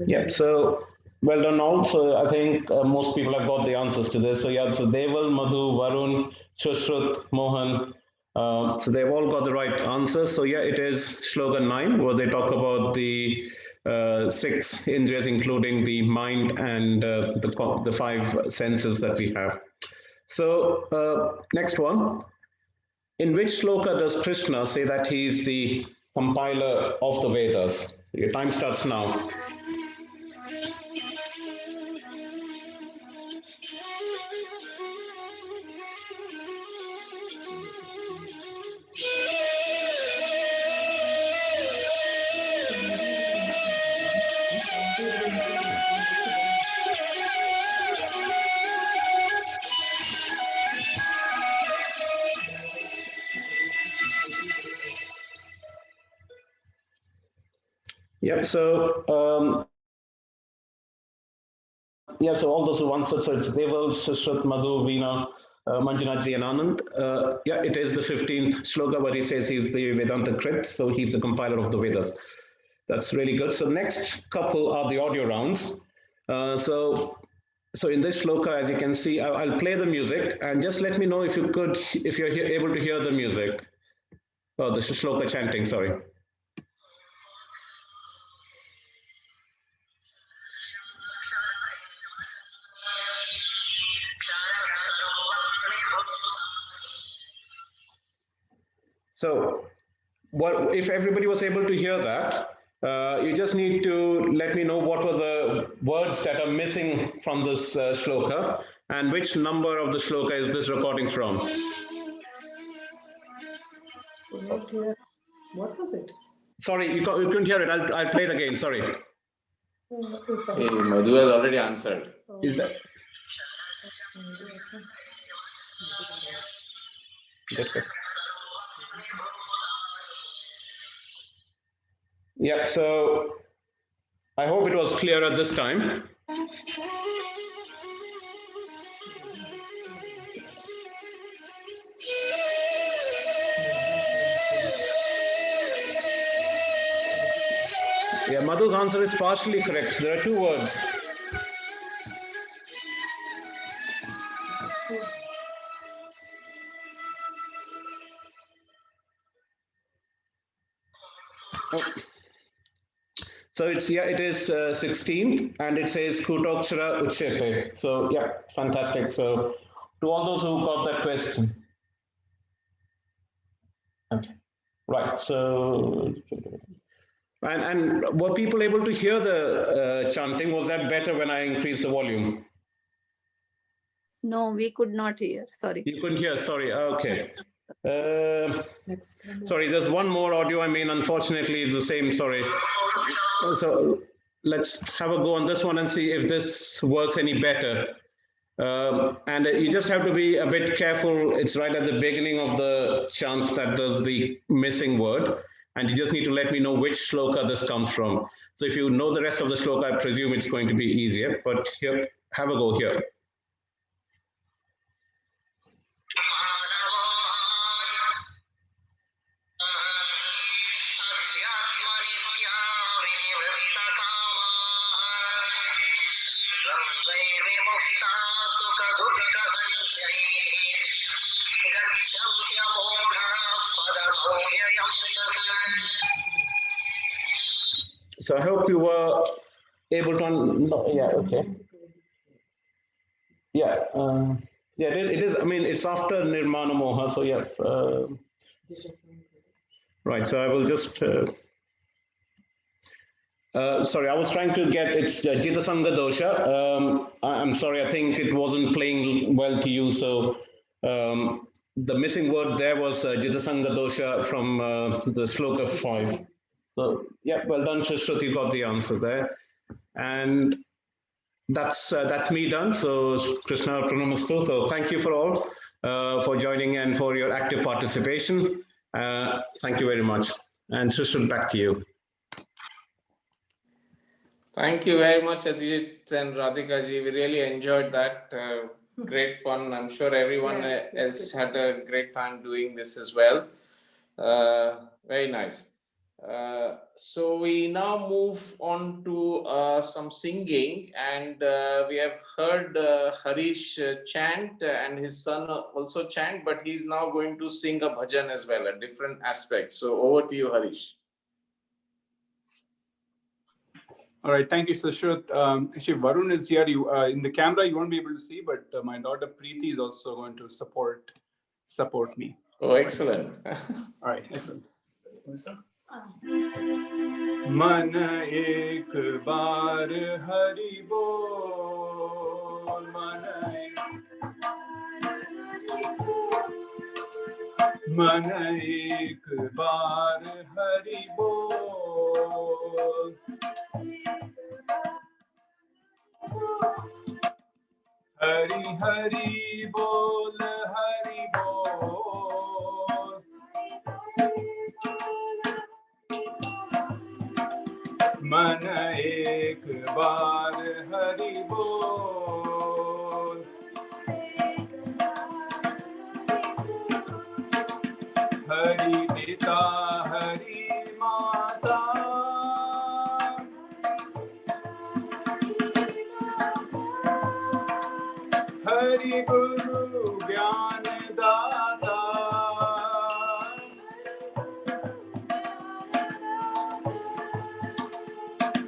Yeah, so well done all. So I think most people have got the answers to this. So yeah, so Deval, Madhu, Varun, Sushrut, Mohan. So they've all got the right answers. So yeah, it is shloka 9 where they talk about the 6 indriyas, including the mind and the 5 senses that we have. So next one. In which shloka does Krishna say that he is the compiler of the Vedas? So your time starts now. Yep, so so all those who answered, so it's Deval, Sushrut, Madhu, Veena, Manjunathji and Anand. Yeah, it is the 15th shloka where he says he's the Vedanta Krit, so he's the compiler of the Vedas. That's really good. So next couple are the audio rounds. So in this shloka, as you can see, I'll play the music and just let me know if you're able to hear the music. Oh, the shloka chanting, sorry. So if everybody was able to hear that, you just need to let me know what were the words that are missing from this shloka and which number of the shloka is this recording from. What was it? Sorry, you couldn't hear it. I'll play it again. Sorry. Hey, Madhu has already answered. Is that? Yeah, so I hope it was clearer this time. Yeah, Madhu's answer is partially correct. There are two words. Oh. So it's, yeah, it is 16th, and it says Krutokshara Uchyate. So yeah, fantastic. So to all those who got that question. Okay, right. So, and were people able to hear the chanting? Was that better when I increased the volume? No, we could not hear. Sorry. You couldn't hear, sorry. Okay. Sorry, there's one more audio. I mean, unfortunately, it's the same. Sorry. So let's have a go on this one and see if this works any better. And you just have to be a bit careful. It's right at the beginning of the chant that there's the missing word. And you just need to let me know which shloka this comes from. So if you know the rest of the shloka, I presume it's going to be easier. But here, have a go here. So I hope you were able to, yeah, okay. Yeah, yeah, it is, I mean, it's after Nirmana Moha, so yeah. Right, so I will just, sorry, I was trying to get, it's Jita Sangha Dosha. I'm sorry, I think it wasn't playing well to you, so the missing word there was Jita Sangha Dosha from the Shloka 5. So yeah, well done, Shruti, you got the answer there. And that's me done. So Krishna Pranamastu. So thank you for all for joining and for your active participation. Thank you very much. And Shruti, back to you. Thank you very much, Ajit and Radhika ji. We really enjoyed that. Great fun. I'm sure everyone else had a great time doing this as well. Very nice. So we now move on to some singing, and we have heard Harish chant and his son also chant, but he's now going to sing a bhajan as well, a different aspect. So over to you, Harish. All right, thank you, Sushrut. Actually, Varun is here. You in the camera, you won't be able to see, but my daughter Preeti is also going to support me. Oh, excellent. All right, excellent. मन एक बार हरि बोल मन एक बार हरि बोल हरि हरि बोल हरि बोल मन एक बार हरि बोल हरि पिता हरि माता हरि गुरु ज्ञान दाता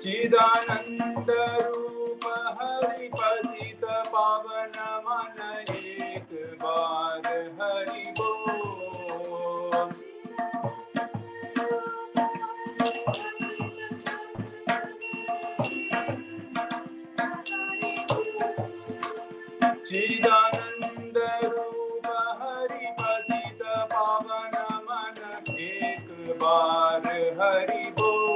चिदानंद रूप हरि पतित पावन मन एक बार हरि बोल चिदानंद रूप हरि पतित पावन मन एक बार हरि बोल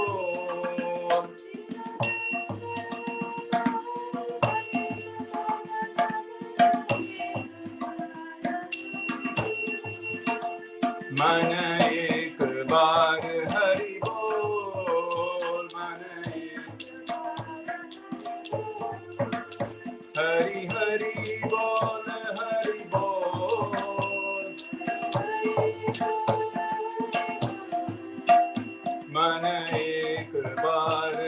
मन एक बार हरि बोल मन हरि हरि बोल हरि बोल मन एक बार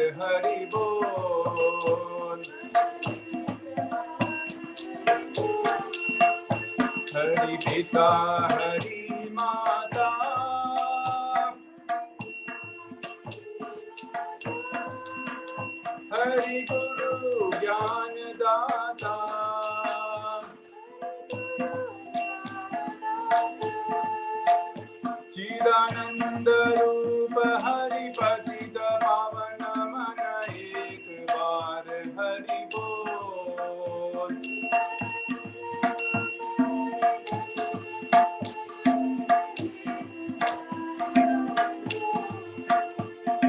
पिता हरि माता हरि गुरु ज्ञान दाता चिदानंद रूप हरि पतित पावन मन एक बार हरि बोल।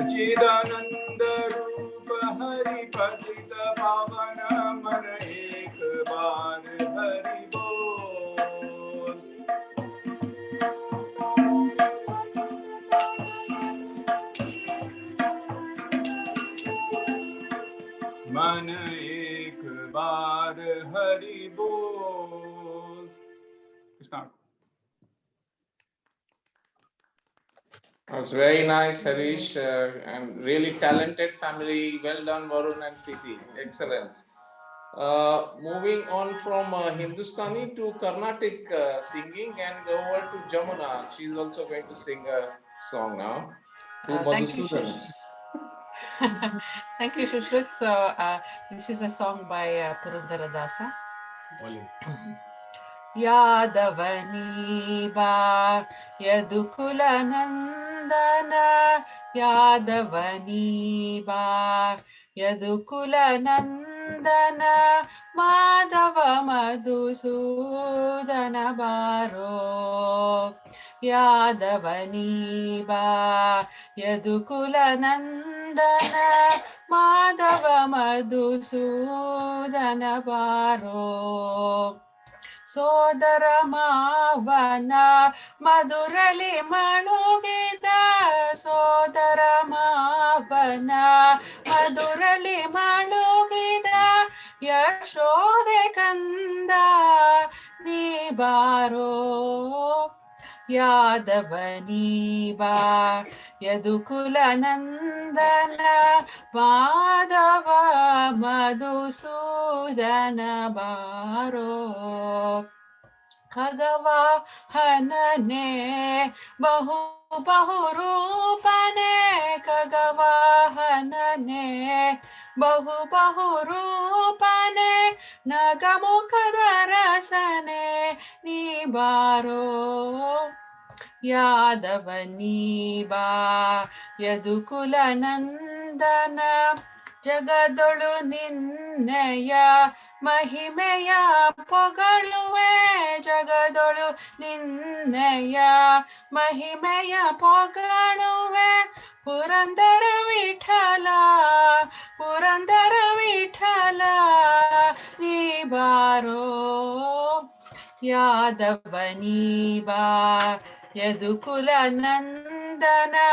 चिदानंद रूप हरि पतित पावन मन एक बार हरि बोल। मन एक बार हरि बोल। Krishna. That's very nice, Harish, and really talented family. Well done, Varun and Preeti. Excellent. Moving on from Hindustani to Carnatic singing and over to Jamuna. She's also going to sing a song now. To Thank you, Madhusudan. Thank you, Shushruth. So this is a song by Purandara Dasa. Yadavani ba Yadukula Nandana Yadavani ba Yadukula Nandana Madhava Madhusudana Baro Yadavani ba Yadukula Nandana Madhava Madhusudana Baro Sodara Mavana Madurali Malugida Sodara Mavana Madurali Malugida Yashode Kanda Nibaro Yadavani ba Yadukula Nandana Madhava Madhusudana Baro Kagava Hanane Bahu Bahu Rupane Kagava Hanane Bahu Bahu Rupane Nagamukadarasane Nibaro Yadavani ba Yadukula Nandana Jagadolu Ninnaya Mahimeya Pogaluwe Jagadolu Ninnaya Mahimeya Pogaluwe Purandara Vithala Nibaro Yadavani ba Yadukula Nandana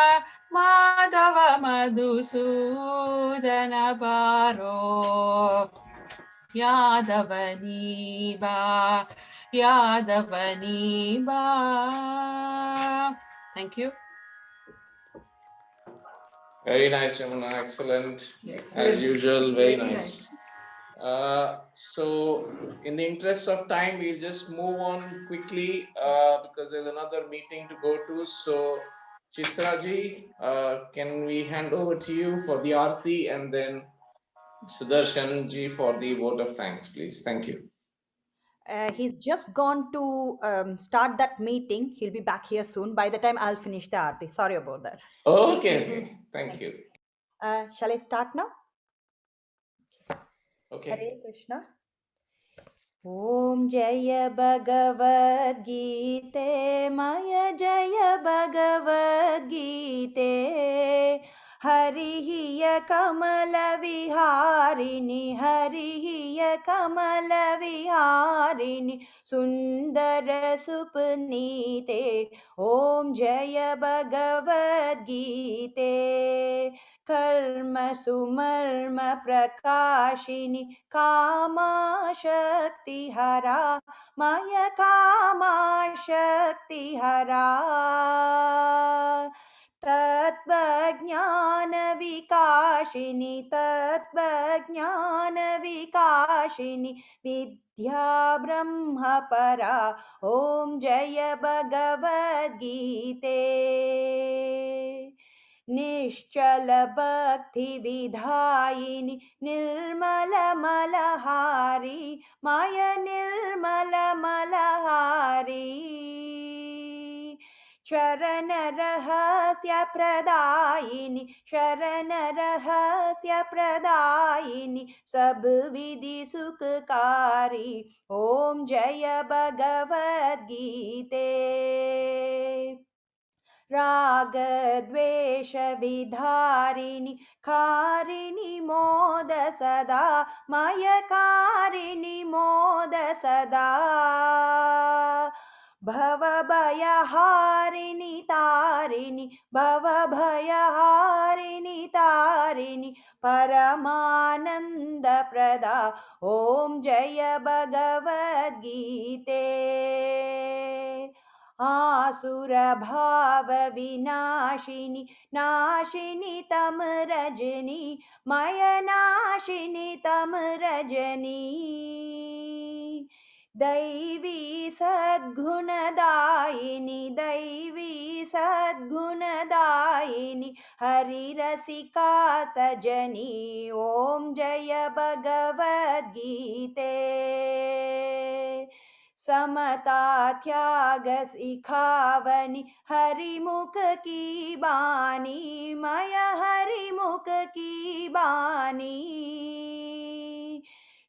Madhava Madhusudana Baro Yadavani ba Yadavani ba. Thank you. Very nice, Jamuna. Excellent. Excellent. As usual, very Very nice. So in the interest of time, we'll just move on quickly because there's another meeting to go to. So Chitra ji, can we hand over to you for the Aarti and then Sudarshan ji for the vote of thanks, please. Thank you. He's just gone to start that meeting. He'll be back here soon. By the time I'll finish the Aarti. Sorry about that. Okay. Thank you. Shall I start now? Okay. Hare Krishna. Om Jaya Bhagavad Gita Maya Jaya Bhagavad Gita Hariya Kamala Viharini Hariya Kamala Viharini Sundara Supanite Om Jaya Bhagavad Gita Karma Sumarma Prakashini Kama Shakti Hara Maya Kama Shakti Hara Tattva Jnana Vikashini Tattva Jnana Vikashini विनाशिनि विद्या ब्रह्म परा। ॐ जय भगवद्गीते। निश्चल भक्ति विधायिनि निर्मल Malhari my निर्मल मलहारी। शरण रहस्य प्रदायिनि शरण रहस्य प्रदायिनि सब विधि सुखकारी। ॐ जय भगवद्गीते। राग द्वेष विधारिणि कारिणि मोद सदा माय कारिणि मोद सदा। भव भयहारिणि तारिणि भव भयहारिणि तारिणि परमानंद प्रदा। ॐ जय भगवद्गीते। आसुर भाव विनाशिनि नाशिनि तम रजनी मय नाशिनि तम रजनी। दैवी सद्गुणदायिनि दैवी सद्गुणदायिनि हरिरसिका सजनी। ॐ जय भगवद्गीते। समता त्याग सिखावनी हरिमुख की बानी मय हरिमुख की बानी।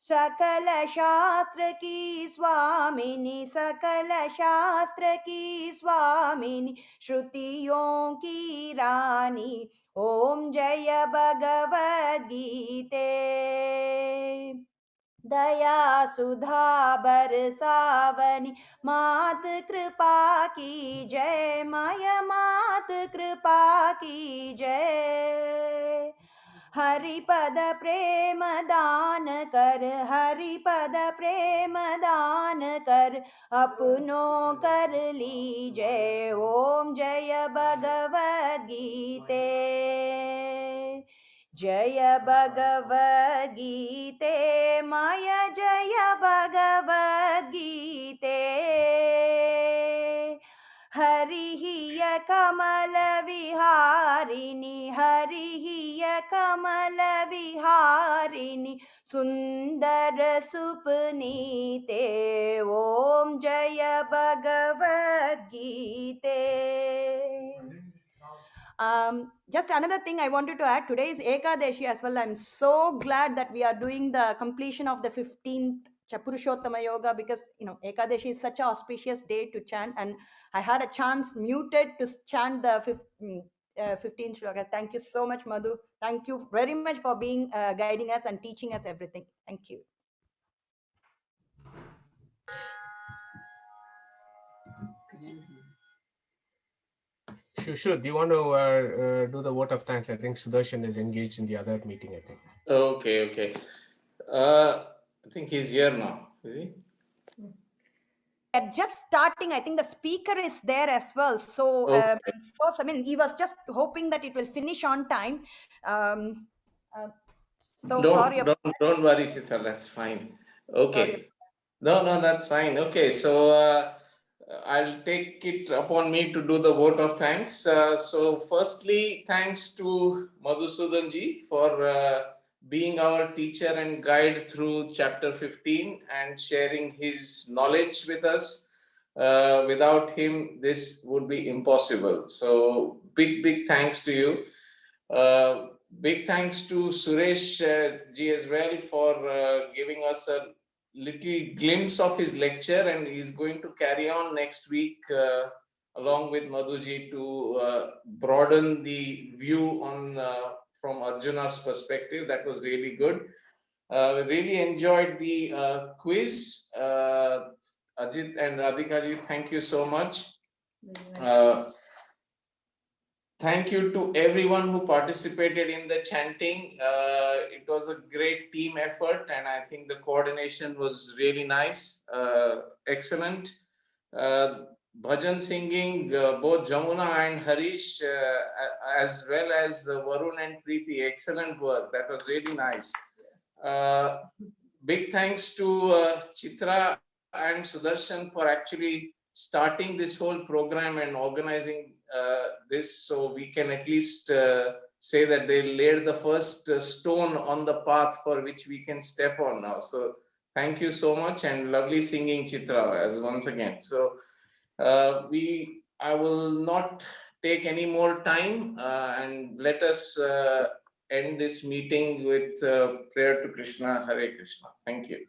सकल शास्त्र की स्वामिनी सकल शास्त्र की स्वामिनी श्रुतियों की रानी। ॐ जय भगवद्गीते। दया सुधा बरसावनी मात कृपा की जय माय मात कृपा की जय। हरिपद प्रेम दान कर हरिपद प्रेम दान कर अपनों कर लीजय। ॐ जय भगवद्गीते। जय भगवद्गीते माय जय भगवद्गीते। हरिः कमल विहारिणि हरिः कमल विहारिणि सुंदर सुपनीते। ॐ जय भगवद्गीते। Just another thing I wanted to add, today is Ekadashi as well. I'm so glad that we are doing the completion of the 15th Purushottama Yoga, because Ekadashi is such an auspicious day to chant, and I had a chance muted to chant the 15th Shloka. Thank you so much, Madhu. Thank you very much for being guiding us and teaching us everything. Thank you. Shushruth, do you want to do the vote of thanks? I think Sudarshan is engaged in the other meeting, I think. Okay. I think he's here now. Is he? Just starting, I think the speaker is there as well. So, Okay. he was just hoping that it will finish on time. So Don't sorry about worry, Sita. That's fine. Okay. Sorry. No, that's fine. Okay, so I'll take it upon me to do the vote of thanks. So firstly, thanks to Madhusudan ji for being our teacher and guide through chapter 15 and sharing his knowledge with us. Without him, this would be impossible. So big thanks to you. Big thanks to Suresh ji as well for giving us a little glimpse of his lecture, and he's going to carry on next week along with Madhuji to broaden the view on from Arjuna's perspective. That was really good. We really enjoyed the quiz. Ajit and Radhika ji, thank you so much. Thank you to everyone who participated in the chanting. It was a great team effort, and I think the coordination was really nice. Excellent. Bhajan singing, both Jamuna and Harish, as well as Varun and Preeti, excellent work. That was really nice. big thanks to Chitra and Sudarshan for actually starting this whole program and organizing this, so we can at least say that they laid the first stone on the path for which we can step on now. So thank you so much, and lovely singing, Chitra, as once again. So I will not take any more time, and let us end this meeting with prayer to Krishna. Hare Krishna. Thank you.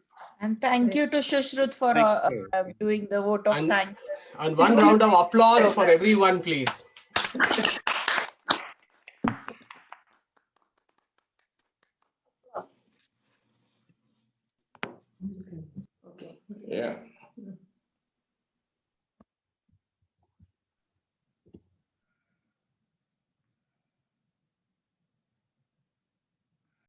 And thank you to Shushrut for Thank you. doing the vote of And- thanks. And one round of applause for everyone, please. Yeah.